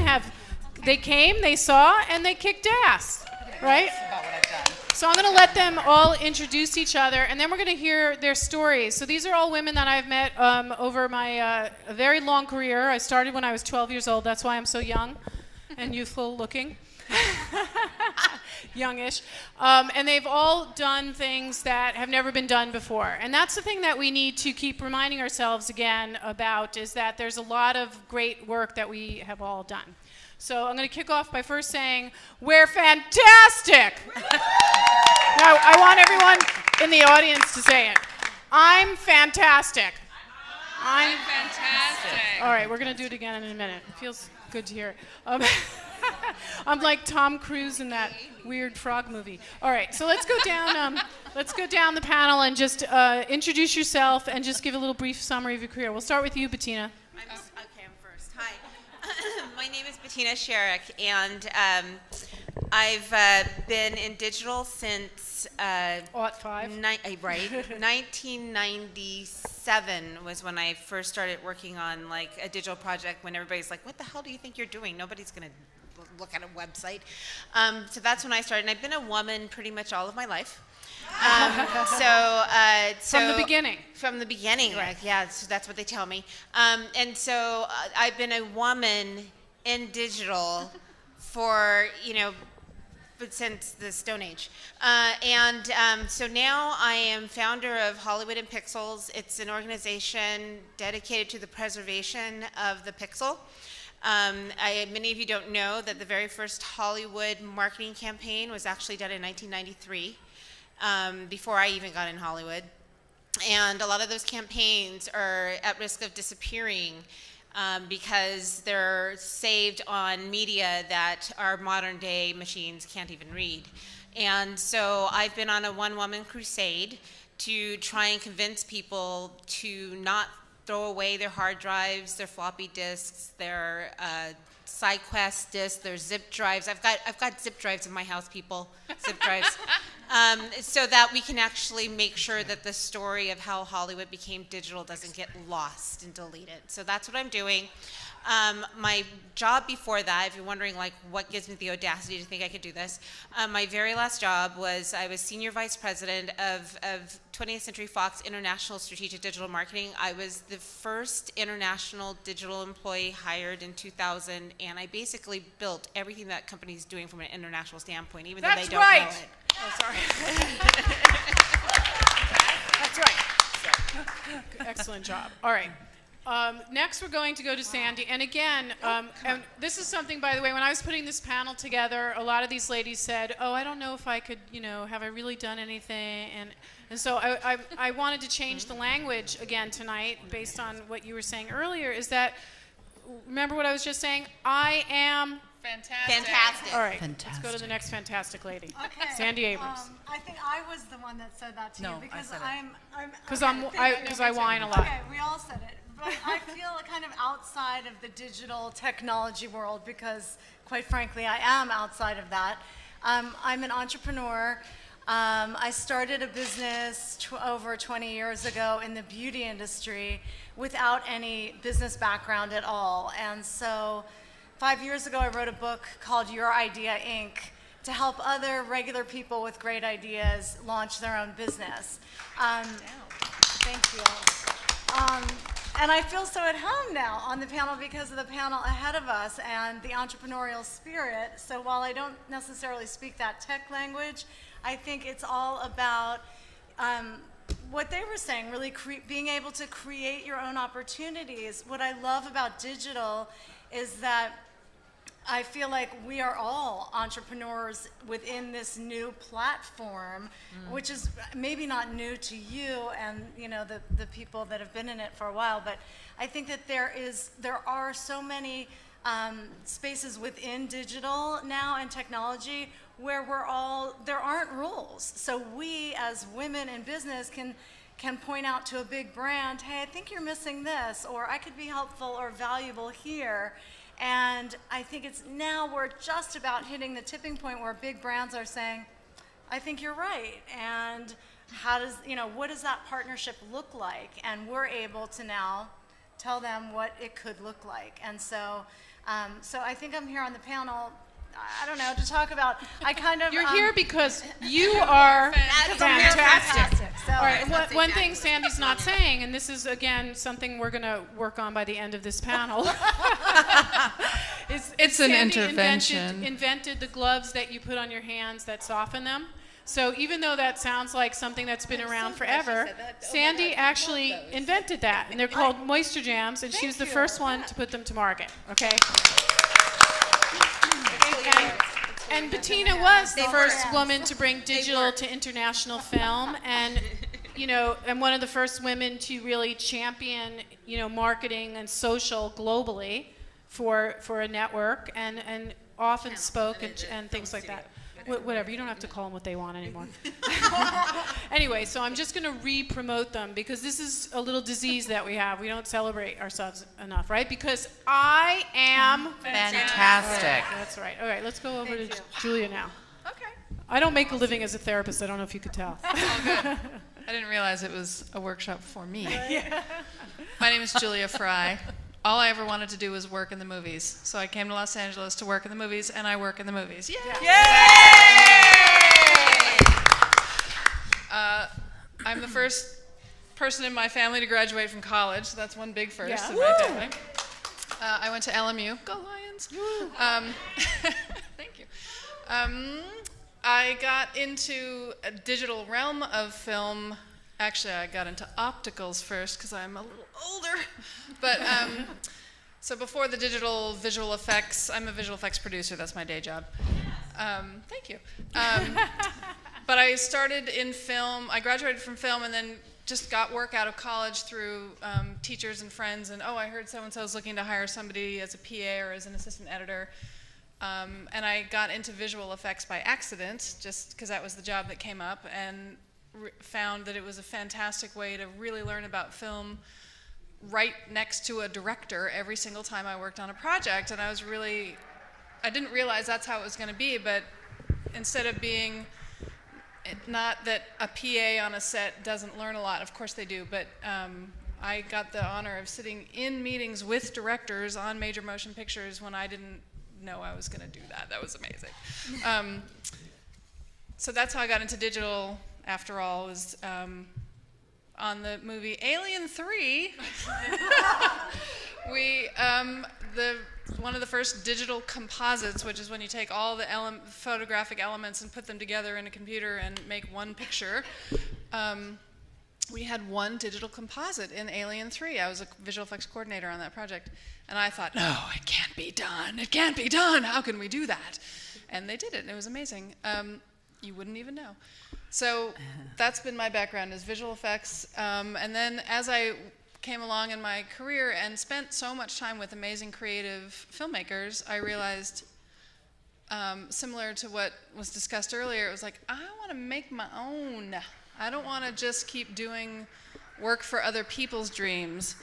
they came, they saw, and they kicked ass, right? So I'm going to let them all introduce each other, and then we're going to hear their stories. So these are all women that I've met over my very long career. I started when I was 12 years old. That's why I'm so young and youthful looking. Youngish. And they've all done things that have never been done before. And that's the thing that we need to keep reminding ourselves again about, is that there's a lot of great work that we have all done. So I'm going to kick off by first saying, we're fantastic! Now, I want everyone in the audience to say it. I'm fantastic. I'm fantastic. All right, we're going to do it again in a minute. It feels good to hear it. I'm like Tom Cruise in that weird frog movie. All right, so let's go down. Let's go down the panel and just introduce yourself and just give a little brief summary of your career. We'll start with you, Bettina. Okay, I'm first. Hi. My name is Bettina Sherrick, and I've been in digital since right, 1997 was when I first started working on like a digital project. When everybody's like, "What the hell do you think you're doing? Nobody's gonna look at a website." So that's when I started. And I've been a woman pretty much all of my life. From the beginning. From the beginning, right? Yeah, so that's what they tell me. And so I've been a woman in digital for, but since the Stone Age. So now I am founder of Hollywood in Pixels. It's an organization dedicated to the preservation of the pixel. Many of you don't know that the very first Hollywood marketing campaign was actually done in 1993. Before I even got in Hollywood. And a lot of those campaigns are at risk of disappearing because they're saved on media that our modern day machines can't even read. And so I've been on a one-woman crusade to try and convince people to not throw away their hard drives, their floppy disks, their SideQuest disks, their zip drives. I've got zip drives in my house, people. Zip drives. So that we can actually make sure that the story of how Hollywood became digital doesn't get lost and deleted. So that's what I'm doing. My job before that, if you're wondering like what gives me the audacity to think I could do this, my very last job was I was Senior Vice President of 20th Century Fox International Strategic Digital Marketing. I was the first international digital employee hired in 2000, and I basically built everything that company's doing from an international standpoint, even though they don't know it. Oh, sorry. That's right. Excellent job. All right. Next, we're going to go to Sandy. And again, and this is something, by the way, when I was putting this panel together, a lot of these ladies said, "Oh, I don't know if I could, have I really done anything?" And so I wanted to change the language again tonight based on what you were saying earlier, is that, remember what I was just saying? I am fantastic. All right, let's go to the next fantastic lady. Okay. Sandy Abrams. I think I was the one that said that to you because Because I whine a lot. Okay, we all said it. But I feel kind of outside of the digital technology world because, quite frankly, I am outside of that. I'm an entrepreneur. I started a business over 20 years ago in the beauty industry without any business background at all. And so 5 years ago, I wrote a book called Your Idea, Inc. to help other regular people with great ideas launch their own business. Thank you. And I feel so at home now on the panel because of the panel ahead of us and the entrepreneurial spirit. So while I don't necessarily speak that tech language, I think it's all about what they were saying, really being able to create your own opportunities. What I love about digital is that I feel like we are all entrepreneurs within this new platform, which is maybe not new to you and the people that have been in it for a while, but I think that there are so many spaces within digital now and technology where there aren't rules. So we as women in business can point out to a big brand, hey, I think you're missing this, or I could be helpful or valuable here. And I think we're just about hitting the tipping point where big brands are saying, I think you're right. And what does that partnership look like? And we're able to now tell them what it could look like. And so I think I'm here on the panel, I don't know, to talk about, You're here because you are fantastic. So, all right, one thing Sandy's not saying, and this is, again, something we're going to work on by the end of this panel, is It's an Sandy intervention. invented the gloves that you put on your hands that soften them. So even though that sounds like something that's been around forever, Sandy actually invented that, and they're called Moisture Jams, and she was the first one to put them to market, okay? And Bettina was the first woman to bring digital to international film, and and one of the first women to really champion, marketing and social globally for a network. And often spoke and things like that. Whatever, you don't have to call them what they want anymore. Anyway, so I'm just going to re-promote them because this is a little disease that we have. We don't celebrate ourselves enough, right? Because I am fantastic. That's right. All right, let's go over to Julia now. Okay. I don't make a living as a therapist. I don't know if you could tell. Oh, good. I didn't realize it was a workshop for me. Yeah. My name is Julia Fry. All I ever wanted to do was work in the movies. So I came to Los Angeles to work in the movies, and I work in the movies. Yay! I'm the first person in my family to graduate from college. So that's one big first in my family. I went to LMU. Go Lions! Thank you. I got into a digital realm of film. Actually, I got into opticals first because I'm a little older. But so before the digital visual effects, I'm a visual effects producer. That's my day job. Thank you. But I started in film. I graduated from film and then just got work out of college through teachers and friends. And I heard so-and-so's looking to hire somebody as a PA or as an assistant editor. And I got into visual effects by accident, just because that was the job that came up, and found that it was a fantastic way to really learn about film right next to a director every single time I worked on a project. And I didn't realize that's how it was going to be, but instead of being, not that a PA on a set doesn't learn a lot, of course they do, but I got the honor of sitting in meetings with directors on major motion pictures when I didn't know I was going to do that. That was amazing. So that's how I got into digital. After all, was on the movie Alien 3. One of the first digital composites, which is when you take all the photographic elements and put them together in a computer and make one picture. We had one digital composite in Alien 3. I was a visual effects coordinator on that project. And I thought, no, it can't be done. It can't be done. How can we do that? And they did it, and it was amazing. You wouldn't even know. So that's been my background, is visual effects. And then as I came along in my career and spent so much time with amazing creative filmmakers, I realized, similar to what was discussed earlier, it was like, I want to make my own. I don't want to just keep doing work for other people's dreams.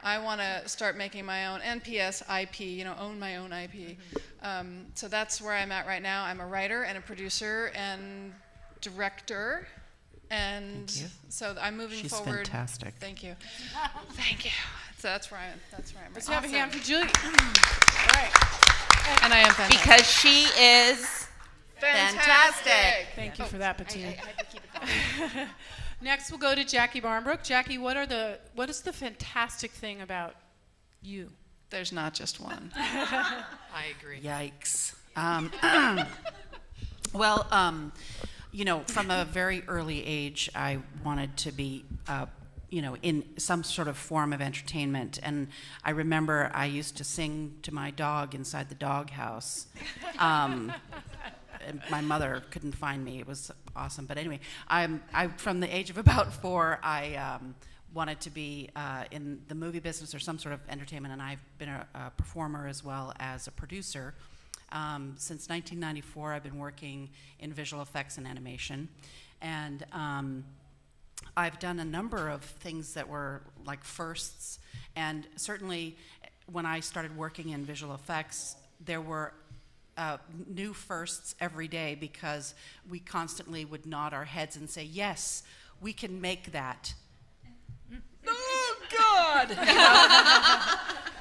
I want to start making my own NPS IP, own my own IP. So that's where I'm at right now. I'm a writer and a producer and director, and so I'm moving forward. She's fantastic. Thank you. Thank you. So that's where I'm Let's right have a hand for Julie. All right. And I am fantastic. Because she is fantastic. Thank you for that, Bettina. I had to keep it going. Next, we'll go to Jackie Barnbrook. Jackie, what is the fantastic thing about you? There's not just one. I agree. Yikes. Well, from a very early age, I wanted to be, in some sort of form of entertainment. And I remember I used to sing to my dog inside the doghouse. My mother couldn't find me. It was awesome. But anyway, I from the age of about 4, I wanted to be in the movie business or some sort of entertainment, and I've been a performer as well as a producer. Since 1994, I've been working in visual effects and animation, and I've done a number of things that were like firsts, and certainly when I started working in visual effects, there were new firsts every day, because we constantly would nod our heads and say, yes, we can make that. Oh, God!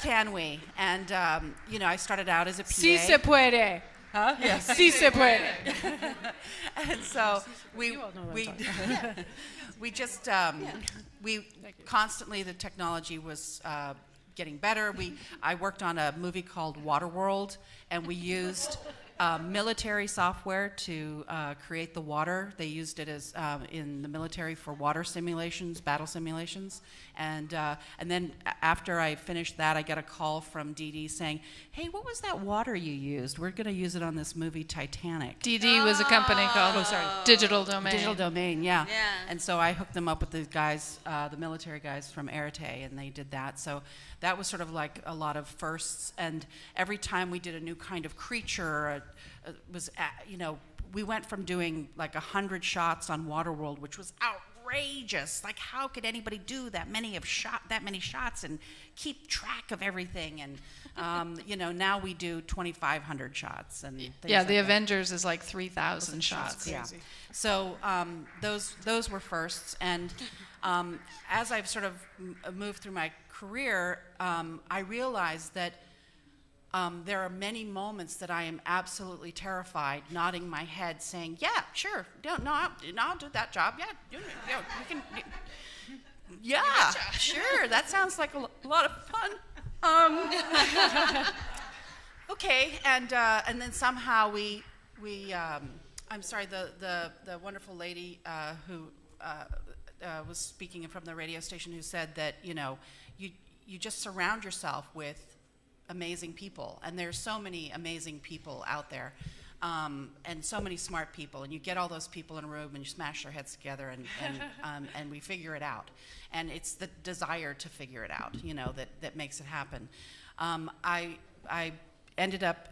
Can we? And, I started out as a PA. Si se puede. Huh? Yes. Si se puede. And so we constantly, the technology was getting better. I worked on a movie called Waterworld, and we used military software to create the water. They used it as in the military for water simulations, battle simulations. And then after I finished that, I got a call from Dee Dee saying, "Hey, what was that water you used? We're going to use it on this movie Titanic." DD was a company called Digital Domain. Digital Domain, yeah. And so I hooked them up with the guys, the military guys from Arete, and they did that. So that was sort of like a lot of firsts. And every time we did a new kind of creature, we went from doing like 100 shots on Waterworld, which was outrageous. Like, how could anybody do that many shots and keep track of everything? And now we do 2,500 shots and things yeah, like the that. Avengers is like 3,000 shots. Yeah. So those were firsts, and as I've sort of moved through my career, I realized that there are many moments that I am absolutely terrified, nodding my head, saying, "Yeah, sure, I'll do that job. Yeah, you can. Yeah, sure. That sounds like a lot of fun." Okay, and then somehow we I'm sorry, the wonderful lady who was speaking from the radio station, who said that you just surround yourself with amazing people, and there's so many amazing people out there, and so many smart people, and you get all those people in a room and you smash their heads together, and we figure it out, and it's the desire to figure it out, that makes it happen. I ended up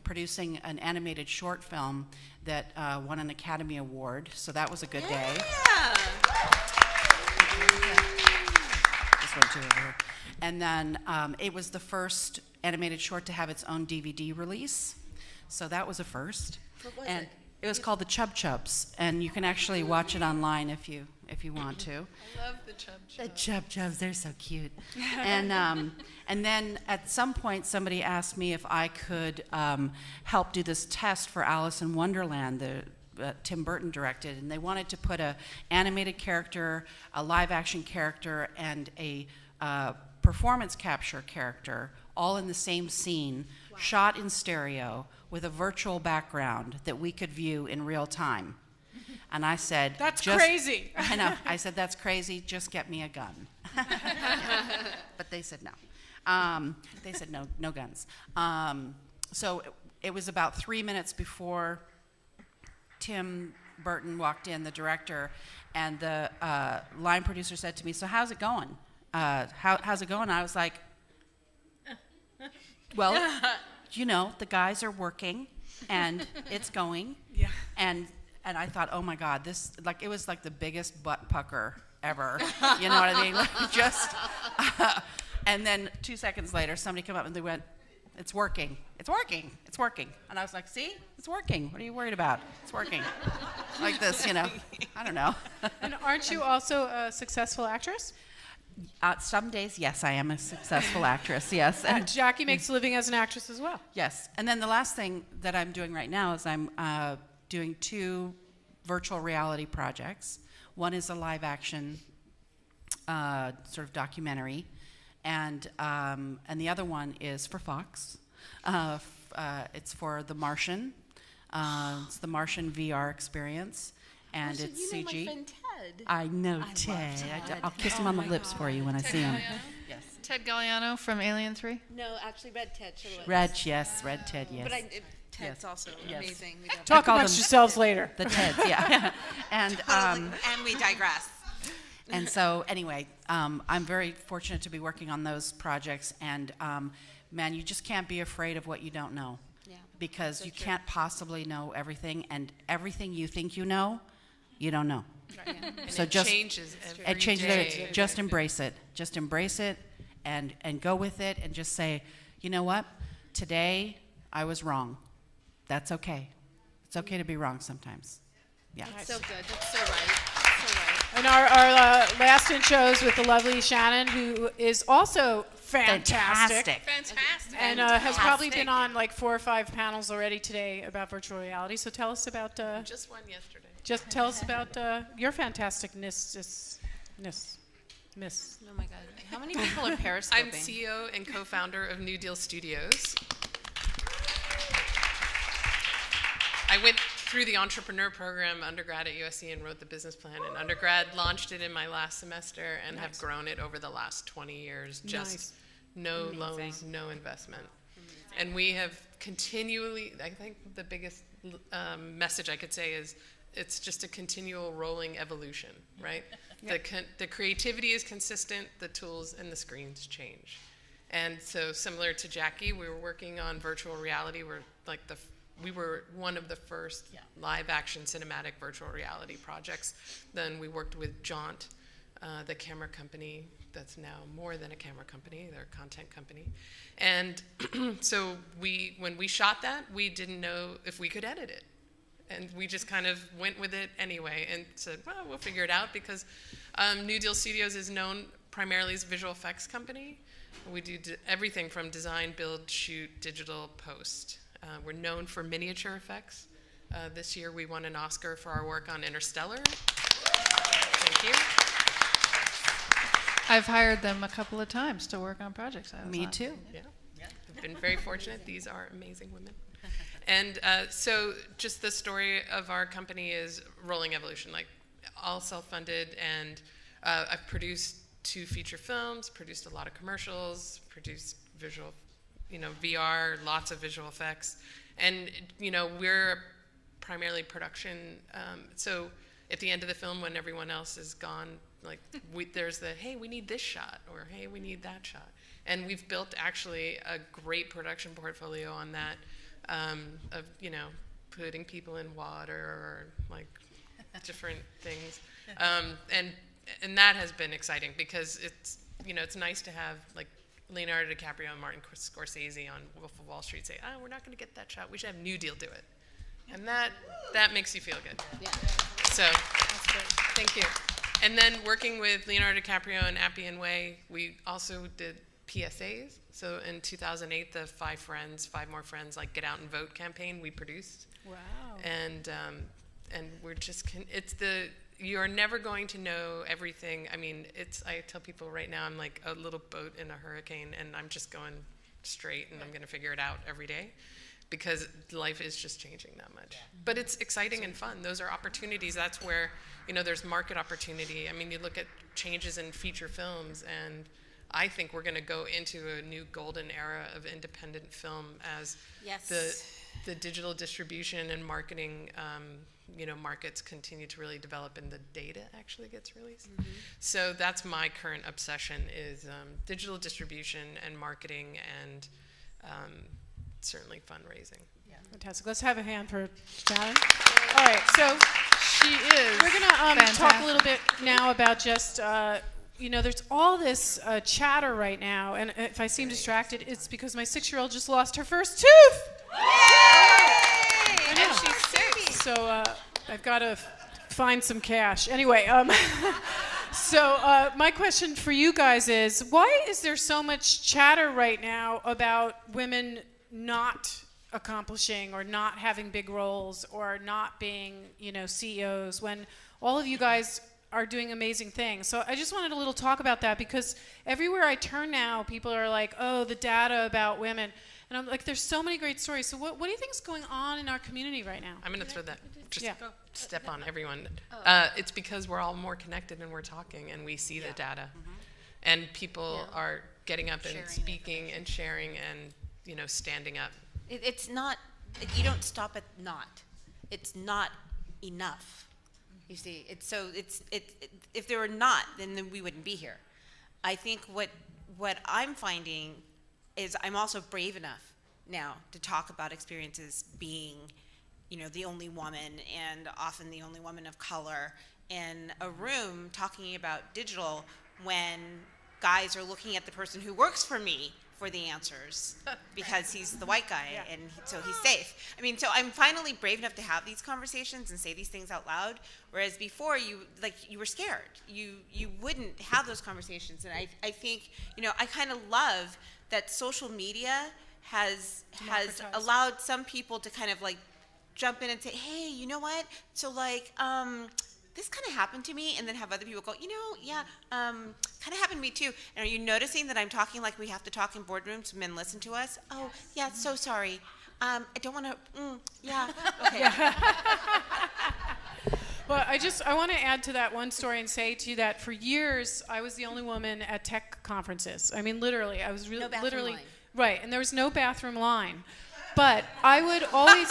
producing an animated short film that won an Academy Award, so that was a good day. This one too over here. And then it was the first animated short to have its own DVD release, so that was a first. What was and it? It was called the Chub Chubs, and you can actually watch it online if you want to. I love the Chub Chubs. The Chub Chubs, they're so cute. And then at some point, somebody asked me if I could help do this test for Alice in Wonderland, Tim Burton directed, and they wanted to put an animated character, a live-action character, and a performance capture character all in the same scene, shot in stereo with a virtual background that we could view in real time. And I said, "That's crazy." I know. I said, "That's crazy. Just get me a gun." But they said no. They said no guns. So it was about 3 minutes before Tim Burton walked in, the director, and the line producer said to me, "So how's it going? How's it going?" I was like, "Well, the guys are working, and it's going." Yeah. And I thought, oh my God, this, it was like the biggest butt pucker ever. You know what I mean? And then 2 seconds later, somebody came up and they went, "It's working. It's working. It's working." And I was like, "See? It's working. What are you worried about? It's working." Like this, I don't know. And aren't you also a successful actress? Some days, yes, I am a successful actress, yes. And Jackie makes a living as an actress as well. Yes. And then the last thing that I'm doing right now is I'm doing 2 virtual reality projects. One is a live action sort of documentary, and the other one is for Fox. It's for The Martian. It's the Martian VR experience, and it's CG. My friend Ted. I know Ted. I'll kiss him on the lips for you when I see him. Yes. Ted Galliano from Alien 3. No, actually, Red Ted. Red Ted, yes. But Ted's also amazing. Talk amongst yourselves later. The Teds, yeah. And and we digress. And so, anyway, I'm very fortunate to be working on those projects. And man, you just can't be afraid of what you don't know, because you can't possibly know everything, and everything you think you know, you don't know. Right. Yeah. So it just changes every it changes. day. Just embrace it. Just embrace it, and go with it, and just say, you know what? Today I was wrong. That's okay. It's okay to be wrong sometimes. Yeah. That's so good. That's so right. And our last in shows with the lovely Shannon, who is also fantastic. And has probably been on like 4 or 5 panels already today about virtual reality. So tell us about. Just one yesterday. Just tell us about your fantasticness. Miss. Oh my God. How many people are periscoping? I'm CEO and co-founder of New Deal Studios. I went through the entrepreneur program undergrad at USC and wrote the business plan, and undergrad launched it in my last semester and have grown it over the last 20 years. Just no loans, no investment. And we have continually, I think the biggest message I could say is it's just a continual rolling evolution, right? The creativity is consistent, the tools and the screens change. And so similar to Jackie, we were working on virtual reality. We were one of the first live action cinematic virtual reality projects. Then we worked with Jaunt, the camera company that's now more than a camera company, they're a content company. And so when we shot that, we didn't know if we could edit it. And we just kind of went with it anyway and said, well, we'll figure it out, because New Deal Studios is known primarily as a visual effects company. We do everything from design, build, shoot, digital, post. We're known for miniature effects. This year we won an Oscar for our work on Interstellar. Thank you. I've hired them a couple of times to work on projects I was Me on. too. Yeah. I've been very fortunate. These are amazing women. And so just the story of our company is rolling evolution, like all self-funded, and I've produced 2 feature films, produced a lot of commercials, produced visual, VR, lots of visual effects. And, we're primarily production. So at the end of the film, when everyone else is gone, there's the, hey, we need this shot, or hey, we need that shot. And we've built actually a great production portfolio on that, of, putting people in water or different things. And that has been exciting, because it's nice to have Leonardo DiCaprio and Martin Scorsese on Wolf of Wall Street say, we're not going to get that shot. We should have New Deal do it. And that makes you feel good. Yeah. So that's good. Thank you. And then working with Leonardo DiCaprio and Appian Way, we also did PSAs. So in 2008, the Five More Friends, Get Out and Vote campaign we produced. Wow. And we're just, you're never going to know everything. I mean, I tell people right now, I'm like a little boat in a hurricane, and I'm just going straight, and I'm going to figure it out every day, because life is just changing that much. But it's exciting and fun. Those are opportunities. That's where, there's market opportunity. I mean, you look at changes in feature films, and I think we're going to go into a new golden era of independent film as the digital distribution and marketing markets continue to really develop and the data actually gets released. Mm-hmm. So that's my current obsession is digital distribution and marketing and certainly fundraising. Yeah. Fantastic. Let's have a hand for Shannon. All right, so she is. We're going to talk a little bit now about just, there's all this chatter right now, and if I seem distracted, it's because my 6-year-old just lost her first tooth. I know. And she's 6. So I've got to find some cash. Anyway, so my question for you guys is, why is there so much chatter right now about women not accomplishing or not having big roles or not being, CEOs, when all of you guys are doing amazing things? So I just wanted a little talk about that, because everywhere I turn now, people are like, oh, the data about women. And I'm like, there's so many great stories. So what do you think is going on in our community right now? I'm going to throw that, step on everyone. It's because we're all more connected and we're talking and we see the data. Mm-hmm. And people are getting up and speaking and sharing and, standing up. It's not, you don't stop at not. It's not enough. You see, if there were not, then we wouldn't be here. I think what I'm finding is I'm also brave enough now to talk about experiences being, the only woman, and often the only woman of color in a room talking about digital when guys are looking at the person who works for me for the answers because he's the white guy and so he's safe. I mean, so I'm finally brave enough to have these conversations and say these things out loud, whereas before you were scared. You wouldn't have those conversations, and I think, I kind of love that social media has allowed some people to kind of jump in and say, hey, you know what? So this kind of happened to me, and then have other people go, kind of happened to me too. And are you noticing that I'm talking like we have to talk in boardrooms? Men listen to us. Oh, yeah, so sorry. I don't want to. Yeah. Okay. Well, I want to add to that one story and say to you that for years I was the only woman at tech conferences. I mean, literally, I was No bathroom literally line. right, and there was no bathroom line. But I would always,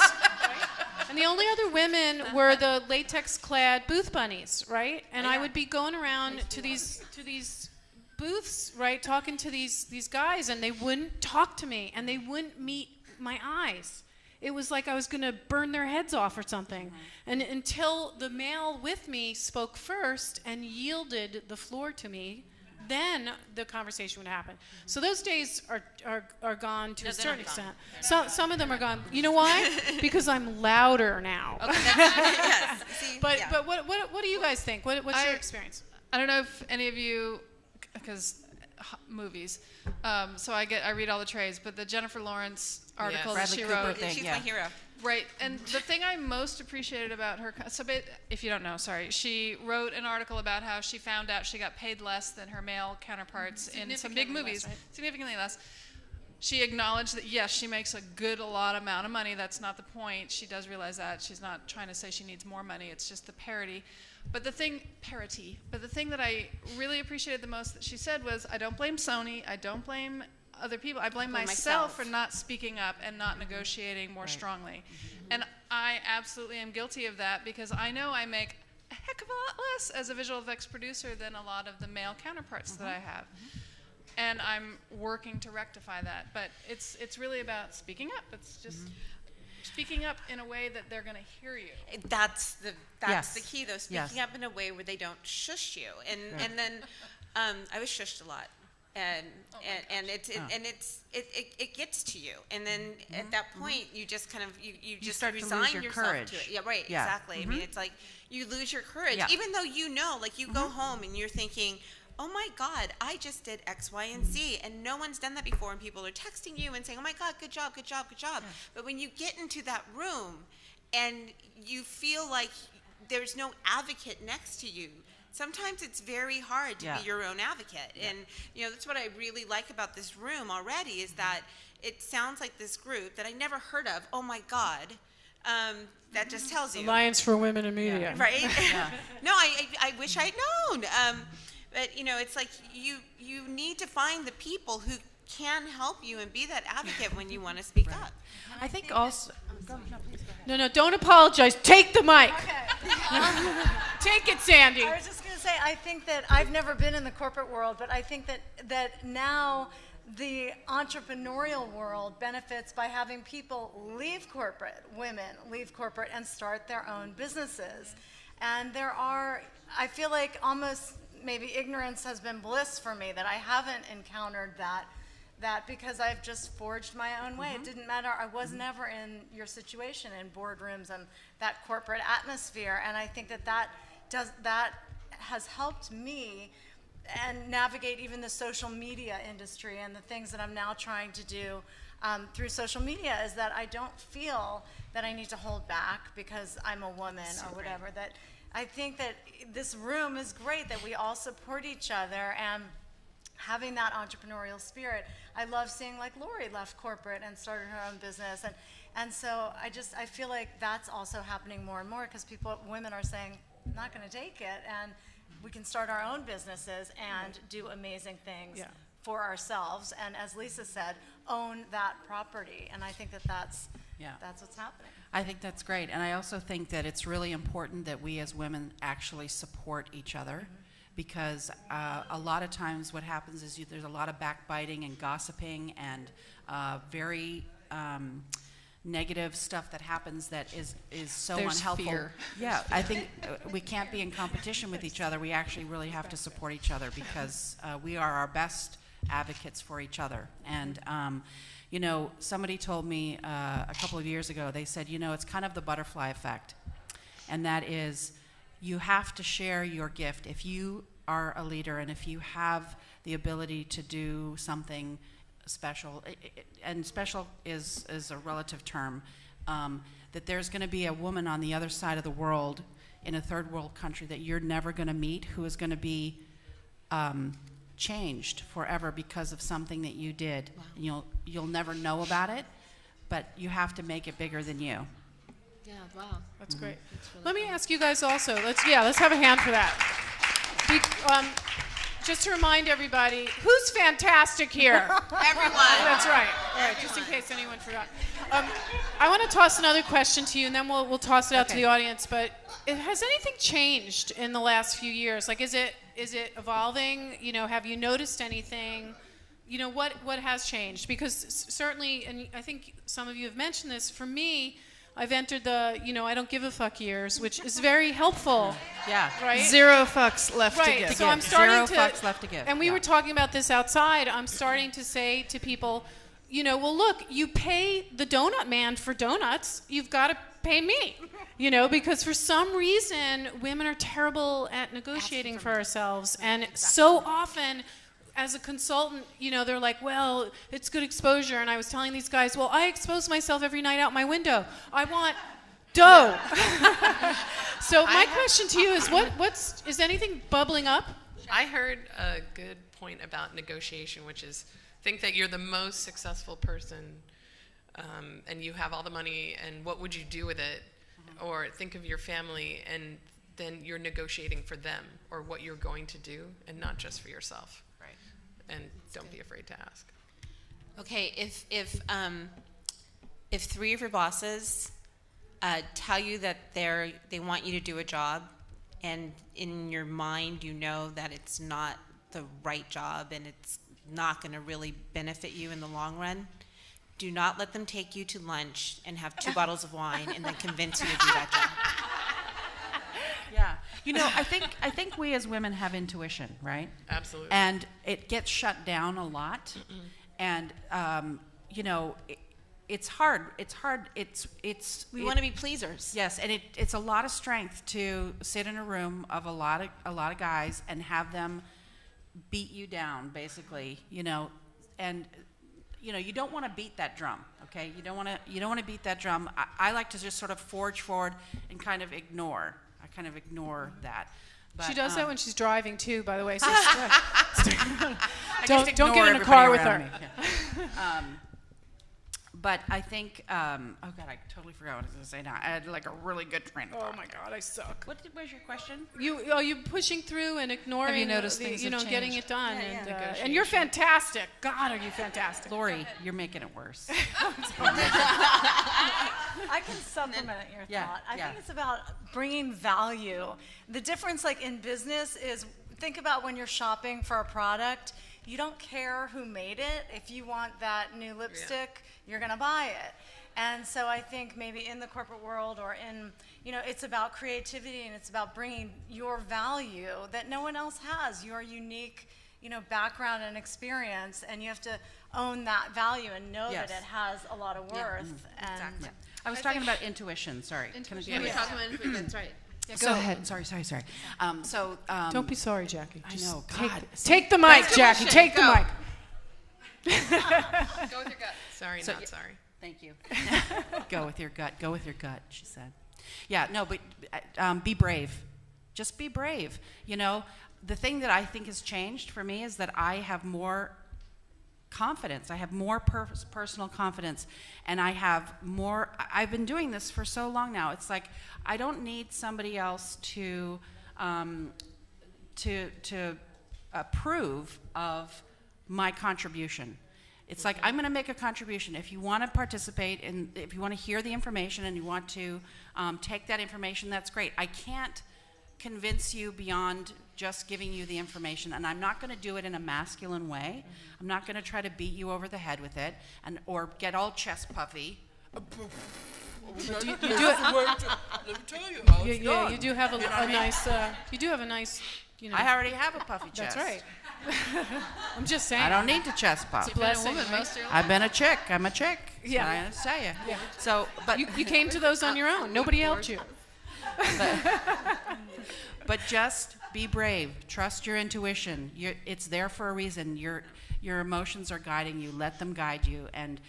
and the only other women were the latex-clad booth bunnies, right? And I would be going around to these booths, right, talking to these guys, and they wouldn't talk to me, and they wouldn't meet my eyes. It was like I was going to burn their heads off or something. And until the male with me spoke first and yielded the floor to me, then the conversation would happen. So those days are gone to a certain extent. Some of them are gone. You know why? Because I'm louder now. Okay, yes. See, But yeah. but what do you guys think? What's your experience? I don't know if any of you, because movies. So I read all the trades, but the Jennifer Lawrence article that she wrote. She's my hero. Right, and the thing I most appreciated about her, if you don't know, sorry, she wrote an article about how she found out she got paid less than her male counterparts in some big movies, less, right? Significantly less. She acknowledged that, yes, she makes a lot amount of money. That's not the point. She does realize that. She's not trying to say she needs more money. It's just the parity. But the thing that I really appreciated the most that she said was, I don't blame Sony. I don't blame other people. I blame myself for not speaking up and not negotiating more strongly. And I absolutely am guilty of that because I know I make a heck of a lot less as a visual effects producer than a lot of the male counterparts that I have. And I'm working to rectify that. But it's really about speaking up. It's just speaking up in a way that they're going to hear you. That's the key, though. Speaking up in a way where they don't shush you. And then I was shushed a lot. And it gets to you, and then at that point you just kind of you just start to resign lose your yourself courage. to it. Yeah, right, Yeah. exactly. I mean, it's like you lose your courage, even though you know, like you go home and you're thinking, oh my God, I just did X, Y, and Z, and no one's done that before, and people are texting you and saying, oh my God, good job, good job, good job. Yeah. But when you get into that room and you feel like there's no advocate next to you, sometimes it's very hard to be your own advocate. And, that's what I really like about this room already is that it sounds like this group that I never heard of. Oh, my God. That just tells you. Alliance for Women in Media. Yeah. Right? No, I wish I'd known. But, it's like you need to find the people who can help you and be that advocate when you want to speak up. I think also... No, don't apologize. Take the mic. Take it, Sandy. I was just going to say, I think that I've never been in the corporate world, but I think that now the entrepreneurial world benefits by having people leave corporate, women leave corporate and start their own businesses. And I feel like almost maybe ignorance has been bliss for me that I haven't encountered that because I've just forged my own way. It didn't matter. I was never in your situation in boardrooms and that corporate atmosphere. And I think that has helped me and navigate even the social media industry and the things that I'm now trying to do through social media is that I don't feel that I need to hold back because I'm a woman or whatever. That I think that this room is great, that we all support each other and having that entrepreneurial spirit. I love seeing like Lori left corporate and started her own business, and so I feel like that's also happening more and more because women are saying, I'm not going to take it, and we can start our own businesses and do amazing things for ourselves, and as Lisa said, own that property, and I think that's what's happening. I think that's great, and I also think that it's really important that we as women actually support each other. Because a lot of times what happens is there's a lot of backbiting and gossiping and very negative stuff that happens that is so There's unhelpful. Fear. Yeah, I think we can't be in competition with each other. We actually really have to support each other because we are our best advocates for each other. And somebody told me a couple of years ago, they said, it's kind of the butterfly effect. And that is, you have to share your gift. If you are a leader and if you have the ability to do something special, and special is a relative term, that there's going to be a woman on the other side of the world in a third world country that you're never going to meet who is going to be changed forever because of something that you did. Wow. You'll never know about it, but you have to make it bigger than you. Yeah, wow. That's great. Let me ask you guys also. Let's have a hand for that. Just to remind everybody, who's fantastic here? Everyone. That's right. All right, just in case anyone forgot. I want to toss another question to you, and then we'll toss it out to the audience. But has anything changed in the last few years? Like, is it evolving? You know, have you noticed anything? You know, what has changed? Because certainly, and I think some of you have mentioned this, for me, I've entered the, I don't give a fuck years, which is very helpful. Yeah. Right? Zero fucks left to Right. give. So I'm starting Zero fucks left to give. And we were talking about this outside. I'm starting to say to people, well, look, you pay the donut man for donuts. You've got to pay me. Because for some reason, women are terrible at negotiating for ourselves. And so often, as a consultant, they're like, well, it's good exposure. And I was telling these guys, well, I expose myself every night out my window. I want dough. So my question to you is, is anything bubbling up? I heard a good point about negotiation, which is think that you're the most successful person and you have all the money, and what would you do with it? Or think of your family, and then you're negotiating for them or what you're going to do, and not just for yourself. And don't be afraid to ask. Okay, if 3 of your bosses tell you that they want you to do a job, and in your mind you know that it's not the right job and it's not going to really benefit you in the long run, do not let them take you to lunch and have 2 bottles of wine and then convince you to do that job. Yeah. I think we as women have intuition, right? Absolutely. And it gets shut down a lot. And, it's hard. We want to be pleasers. Yes, and it's a lot of strength to sit in a room of a lot of guys and have them beat you down, basically, and you don't want to beat that drum, okay? You don't want to beat that drum. I like to just sort of forge forward and kind of ignore. I kind of ignore that. But, she does that when she's driving too, by the way. So don't get in a car with her. Yeah. But I think, oh God, I totally forgot what I was going to say now. I had like a really good train of thought. Oh my God, I suck. What was your question? You pushing through and ignoring, Have you noticed things have getting changed? it done, and you're fantastic. God, are you fantastic? Lori, you're making it worse. I can supplement your thought. I think it's about bringing value. The difference, like in business, is think about when you're shopping for a product. You don't care who made it. If you want that new lipstick, you're going to buy it. And so I think maybe in the corporate world or in, it's about creativity and it's about bringing your value that no one else has, your unique, background and experience, and you have to own that value and know that it has a lot of worth. And exactly. I was talking about intuition. Sorry. Intuition. That's right. Yeah, go ahead. Sorry. Don't be sorry, Jackie. I know. God. Take the mic, Jackie. Take the mic. Go with your gut. Sorry, not sorry. Thank you. Go with your gut. Go with your gut, she said. Yeah, no, but be brave. Just be brave. The thing that I think has changed for me is that I have more confidence. I have more personal confidence, and I have more. I've been doing this for so long now. It's like I don't need somebody else to approve of my contribution. It's like I'm going to make a contribution. If you want to participate and if you want to hear the information and you want to take that information, that's great. I can't convince you beyond just giving you the information, and I'm not going to do it in a masculine way. I'm not going to try to beat you over the head with it or get all chest puffy. Let me tell you how it's done. You do have a nice. You do have a nice. I already have a puffy chest. That's right. I'm just saying. I don't need to chest puff. It's a blessing. I've been a chick. I'm a chick. Yeah. I have to tell you. Yeah. So, but you came to those on your own. Nobody helped you. But just be brave. Trust your intuition. It's there for a reason. Your emotions are guiding you. Let them guide you, and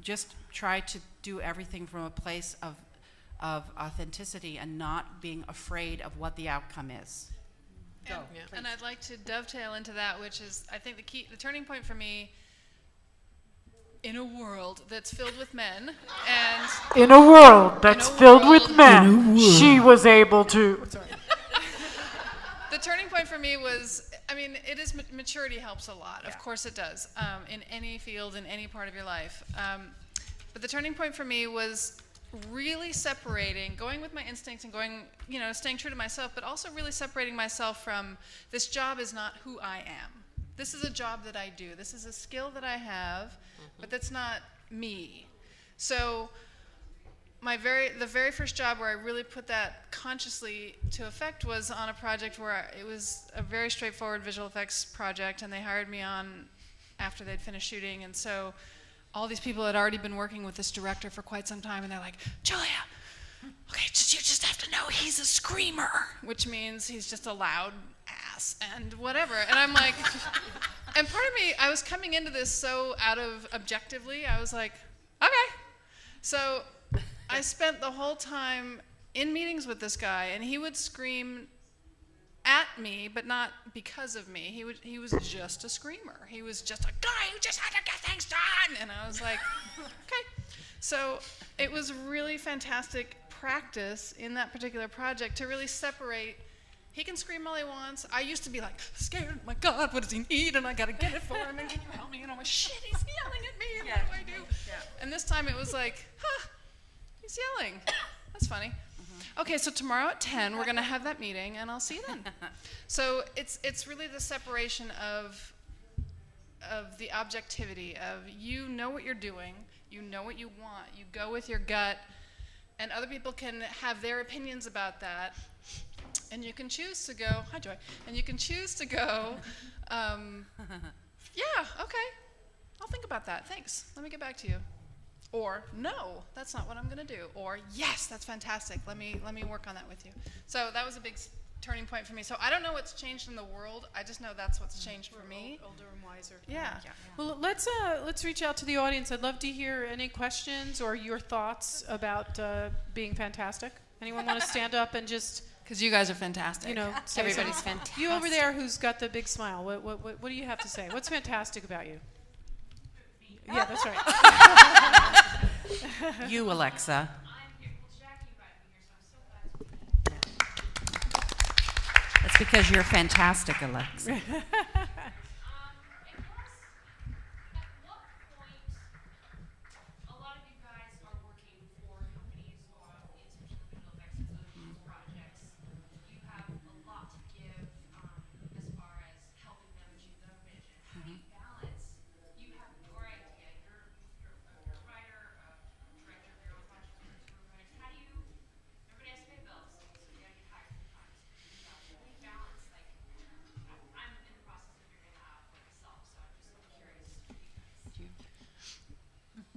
just try to do everything from a place of authenticity and not being afraid of what the outcome is. And I'd like to dovetail into that, which is, I think the turning point for me in a world that's filled with men, and In a world that's filled with men, she was able to. the turning point for me was, I mean, it is maturity helps a lot. Of course it does, in any field, in any part of your life. But the turning point for me was really separating, going with my instincts and going, staying true to myself, but also really separating myself from this job is not who I am. This is a job that I do. This is a skill that I have, but that's not me. So the very first job where I really put that consciously to effect was on a project where it was a very straightforward visual effects project, and they hired me on after they'd finished shooting. And so all these people had already been working with this director for quite some time, and they're like, Julia, okay, you just have to know he's a screamer, which means he's just a loud ass and whatever. And I'm like, and part of me, I was coming into this so out of objectively, I was like, okay. So I spent the whole time in meetings with this guy, and he would scream at me, but not because of me. He was just a screamer. He was just a guy who just had to get things done. And I was like, okay. So it was really fantastic practice in that particular project to really separate. He can scream all he wants. I used to be like, scared, my God, what does he need? And I gotta get it for him, and can you help me? And I'm like, shit, he's yelling at me, and what do I do? Yeah. And this time it was like, he's yelling. That's funny. Okay, so tomorrow at 10, we're gonna have that meeting, and I'll see you then. So it's really the separation of the objectivity of, you know what you're doing, you know what you want, you go with your gut, and other people can have their opinions about that, and you can choose to go, hi Joy, and you can choose to go, yeah, okay, I'll think about that, thanks, let me get back to you. Or, no, that's not what I'm going to do. Or, yes, that's fantastic. Let me work on that with you. So that was a big turning point for me. So I don't know what's changed in the world. I just know that's what's changed for me. Older and wiser. Yeah. Well, let's reach out to the audience. I'd love to hear any questions or your thoughts about being fantastic. Anyone want to stand up and just... Because you guys are fantastic. Say Everybody's something? fantastic. You over there who's got the big smile. What do you have to say? What's fantastic about you? Yeah, that's right. You, Alexa. That's because you're fantastic, Alexa.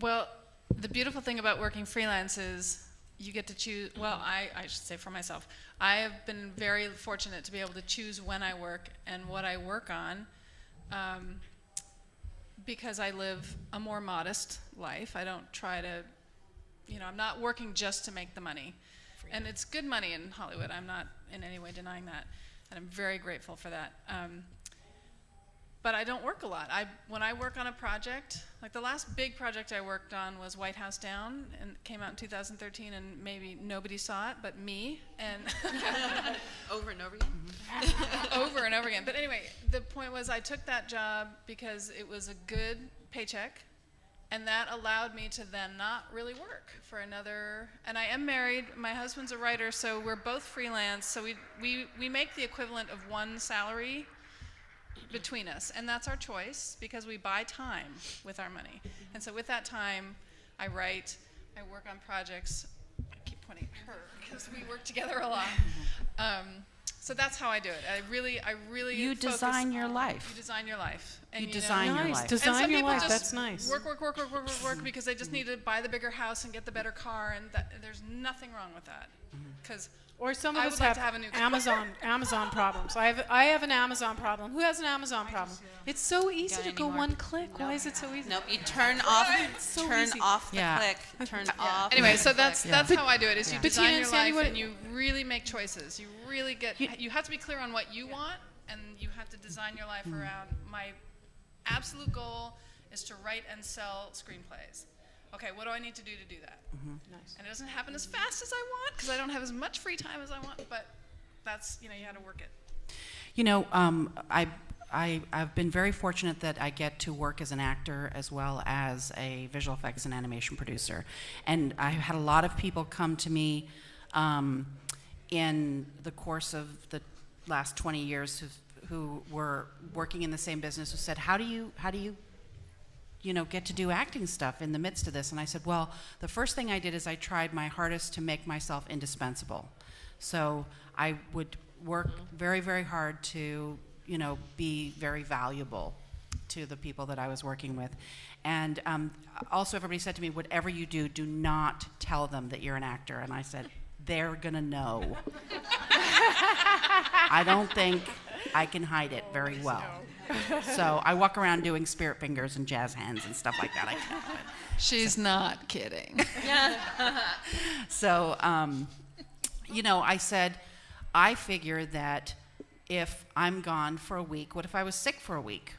Well, the beautiful thing about working freelance is you get to choose, well, I should say for myself, I have been very fortunate to be able to choose when I work and what I work on, because I live a more modest life. I don't try to, I'm not working just to make the money. And it's good money in Hollywood. I'm not in any way denying that. And I'm very grateful for that. But I don't work a lot. When I work on a project, like the last big project I worked on was White House Down, and it came out in 2013, and maybe nobody saw it but me. And over and over again? Over and over again. But anyway, the point was I took that job because it was a good paycheck, and that allowed me to then not really work for another, and I am married, my husband's a writer, so we're both freelance, so we make the equivalent of one salary between us, and that's our choice because we buy time with our money. And so with that time, I write, I work on projects. I keep pointing at her because we work together a lot. So that's how I do it. I really You design your life. You design your life. And you design your life. Design your life. Just That's nice. Work because they just need to buy the bigger house and get the better car, and there's nothing wrong with that. Because or some of I us would like have to have a new car. Amazon problems. I have an Amazon problem. Who has an Amazon problem? It's so easy to go one click. Why is it so easy? Nope, you turn off the click. Turn off. Anyway, so that's how I do it. Is you But design you your understand life and you really make choices. You really you have to be clear on what you want, and you have to design your life around my absolute goal is to write and sell screenplays. Okay, what do I need to do that? Nice. And it doesn't happen as fast as I want because I don't have as much free time as I want, but that's, you had to work it. I've been very fortunate that I get to work as an actor as well as a visual effects and animation producer. And I've had a lot of people come to me in the course of the last 20 years who were working in the same business who said, how do you get to do acting stuff in the midst of this? And I said, well, the first thing I did is I tried my hardest to make myself indispensable. So I would work very, very hard to be very valuable to the people that I was working with. And also everybody said to me, whatever you do, do not tell them that you're an actor. And I said, they're gonna know. I don't think I can hide it very well. So I walk around doing spirit fingers and jazz hands and stuff like that. I can't do it. She's not kidding. So, I said, I figure that if I'm gone for a week, what if I was sick for a week?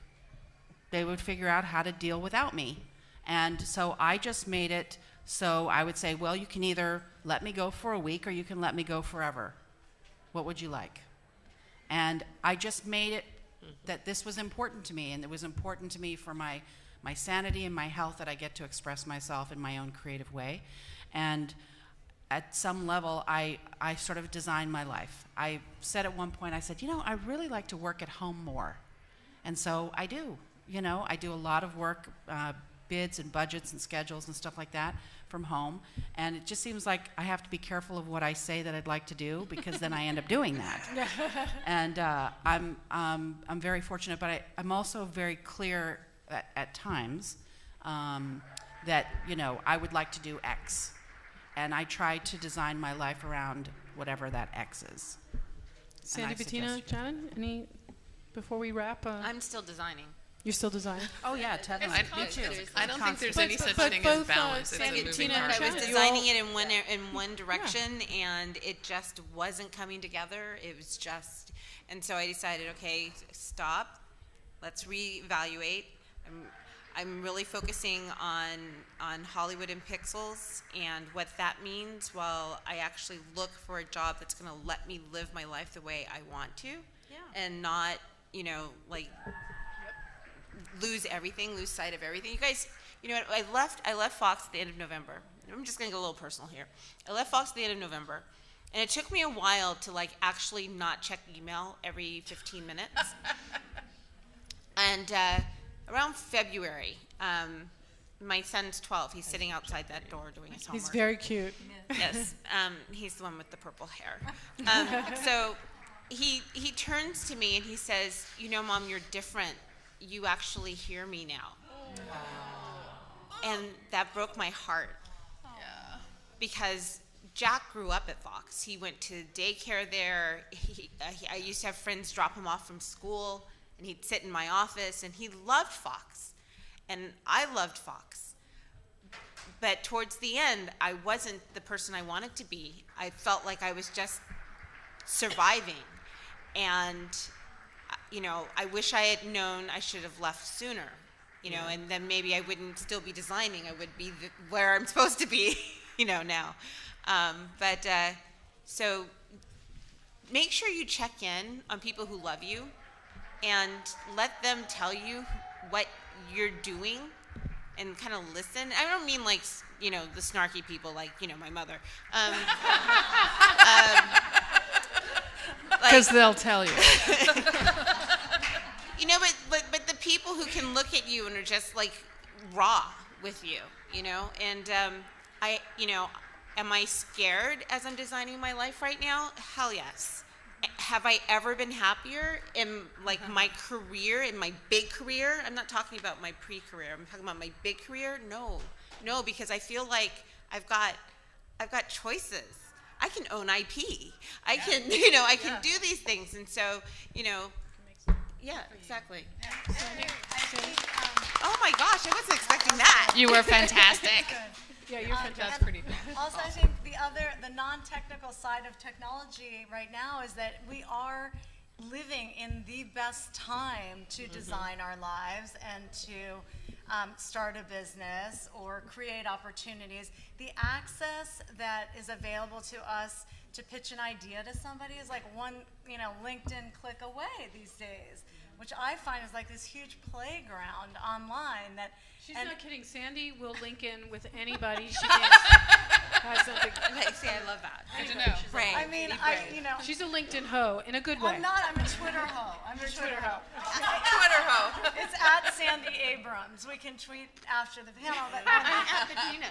They would figure out how to deal without me. And so I just made it so I would say, well, you can either let me go for a week or you can let me go forever. What would you like? And I just made it that this was important to me, and it was important to me for my sanity and my health that I get to express myself in my own creative way. And at some level, I sort of designed my life. I said at one point, I said, I really like to work at home more. And so I do. I do a lot of work, bids and budgets and schedules and stuff like that from home. And it just seems like I have to be careful of what I say that I'd like to do, because then I end up doing that. And I'm very fortunate, but I'm also very clear at times that, I would like to do X. And I try to design my life around whatever that X is. Sandy, Bettina, Shannon, before we wrap? I'm still designing. You're still designing? Oh, yeah, totally. Me too. I don't think there's any such thing as balance. It's a moving target. I was designing it in one direction, and it just wasn't coming together. It was just, and so I decided, okay, stop. Let's reevaluate. I'm really focusing on Hollywood in pixels, and what that means. Well, I actually look for a job that's going to let me live my life the way I want to, and not, lose sight of everything. You guys, I left Fox at the end of November. I'm just going to get a little personal here. I left Fox at the end of November, and it took me a while to actually not check email every 15 minutes. And around February, my son's 12. He's sitting outside that door doing his homework. He's very cute. Yes, he's the one with the purple hair. So he turns to me and he says, Mom, you're different. You actually hear me now. And that broke my heart. Because Jack grew up at Fox. He went to daycare there. I used to have friends drop him off from school, and he'd sit in my office, and he loved Fox. And I loved Fox. But towards the end, I wasn't the person I wanted to be. I felt like I was just surviving. And I wish I had known I should have left sooner, and then maybe I wouldn't still be designing. I would be where I'm supposed to be, now. So make sure you check in on people who love you and let them tell you what you're doing and kind of listen. I don't mean the snarky people like, my mother. Because they'll tell you. But the people who can look at you and are just raw with you, and am I scared as I'm designing my life right now? Hell yes. Have I ever been happier in my career, in my big career? I'm not talking about my pre-career. I'm talking about my big career. No, because I feel like I've got choices. I can own IP. I can, I can do these things, and so, yeah, exactly. Oh my gosh, I wasn't expecting that. You were fantastic. Yeah, you're fantastic. That's pretty fantastic. Also, I think the non-technical side of technology right now is that we are living in the best time to design our lives and to start a business or create opportunities. The access that is available to us to pitch an idea to somebody is like one, LinkedIn click away these days, which I find is like this huge playground online that. She's not kidding. Sandy will link in with anybody she thinks has something. See, I love that. Good to know. Brave. I mean, She's a LinkedIn hoe in a good way. I'm not. I'm a Twitter hoe. I'm a Twitter hoe. Twitter hoe. It's at Sandy Abrams. We can tweet after the panel. But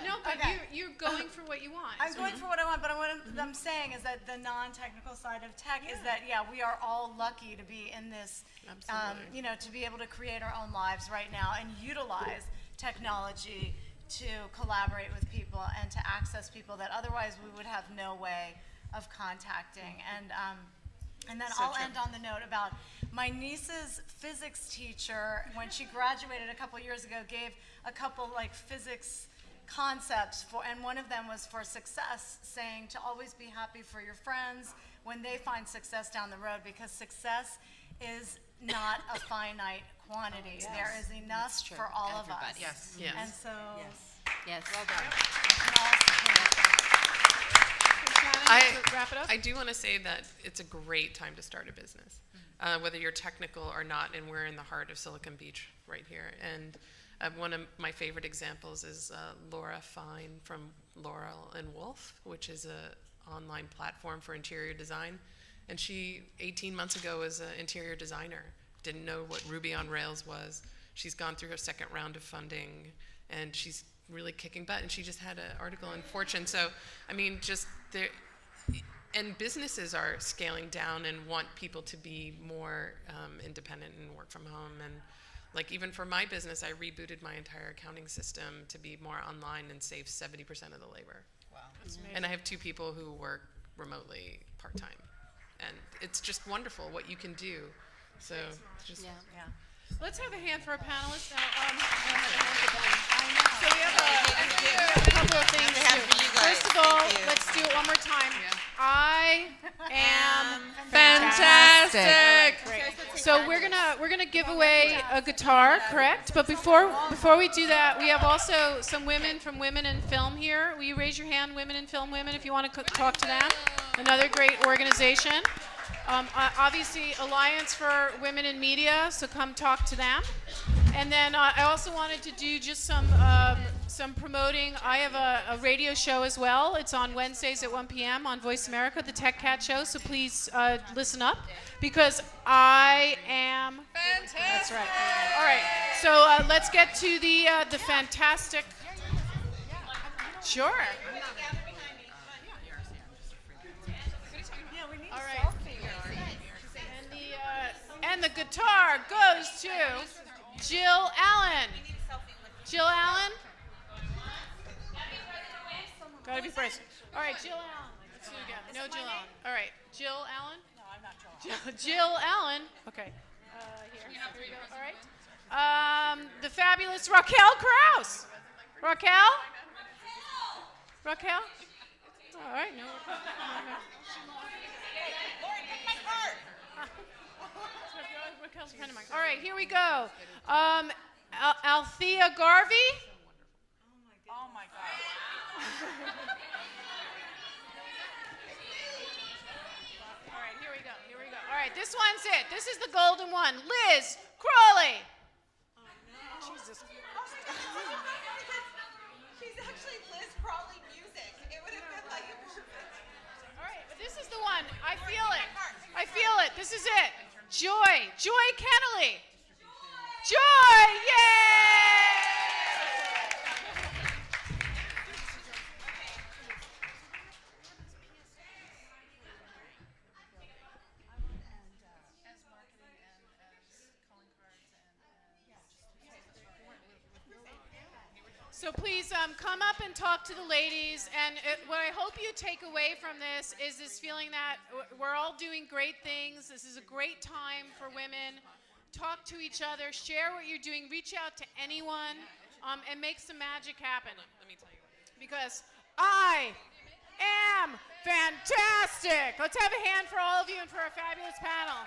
No, but you're going for what you want. I'm going for what I want, but what I'm saying is that the non-technical side of tech is that, we are all lucky to be in this, to be able to create our own lives right now and utilize technology to collaborate with people and to access people that otherwise we would have no way of contacting. And then I'll end on the note about my niece's physics teacher, when she graduated a couple years ago, gave a couple physics concepts and one of them was for success, saying to always be happy for your friends when they find success down the road, because success is not a finite quantity. Yes. There is enough for all of us. Yes. Yes. And so Yes. Well done. Wrap it up. I do want to say that it's a great time to start a business, whether you're technical or not, and we're in the heart of Silicon Beach right here. And one of my favorite examples is Laura Fine from Laurel and Wolf, which is an online platform for interior design. And she, 18 months ago, was an interior designer, didn't know what Ruby on Rails was. She's gone through her second round of funding, and she's really kicking butt. And she just had an article in Fortune. So, I mean, just there. And businesses are scaling down and want people to be more independent and work from home. And like even for my business, I rebooted my entire accounting system to be more online and save 70% of the labor. Wow. That's amazing. And I have 2 people who work remotely part-time. And it's just wonderful what you can do. So just Let's have a hand for our panelists. So we have a couple of things to do. First of all, let's do it one more time. I am fantastic. Great. So we're gonna give away a guitar, correct? But before we do that, we have also some women from Women in Film here. Will you raise your hand, Women in Film women, if you want to talk to them? Another great organization. Obviously, Alliance for Women in Media, so come talk to them. And then I also wanted to do just some promoting. I have a radio show as well. It's on Wednesdays at 1 p.m. on Voice America, the Tech Cat Show. So please listen up, because I am fantastic. That's right. All right. So let's get to the fantastic. Sure. All right. And the guitar goes to Jill Allen. Jill Allen? Gotta be first. All right, Jill Allen. Let's do it again. No, Jill Allen. All right, Jill Allen? No, I'm not Jill. Jill Allen. Okay. Here we go. All right. The fabulous Raquel Krause. Raquel? Raquel? All right. No. Raquel's a friend of mine. All right, here we go. Althea Garvey. Oh my God. All right, here we go. All right, this one's it. This is the golden one. Liz Crawley. Oh no. Jesus. She's actually Liz Crawley music. It would have been like a perfect. All right, but this is the one. I feel it. This is it. Joy Kennelly. Joy, yay! So please come up and talk to the ladies. And what I hope you take away from this is this feeling that we're all doing great things. This is a great time for women. Talk to each other. Share what you're doing. Reach out to anyone and make some magic happen. Let me tell you what. Because I am fantastic. Let's have a hand for all of you and for our fabulous panel.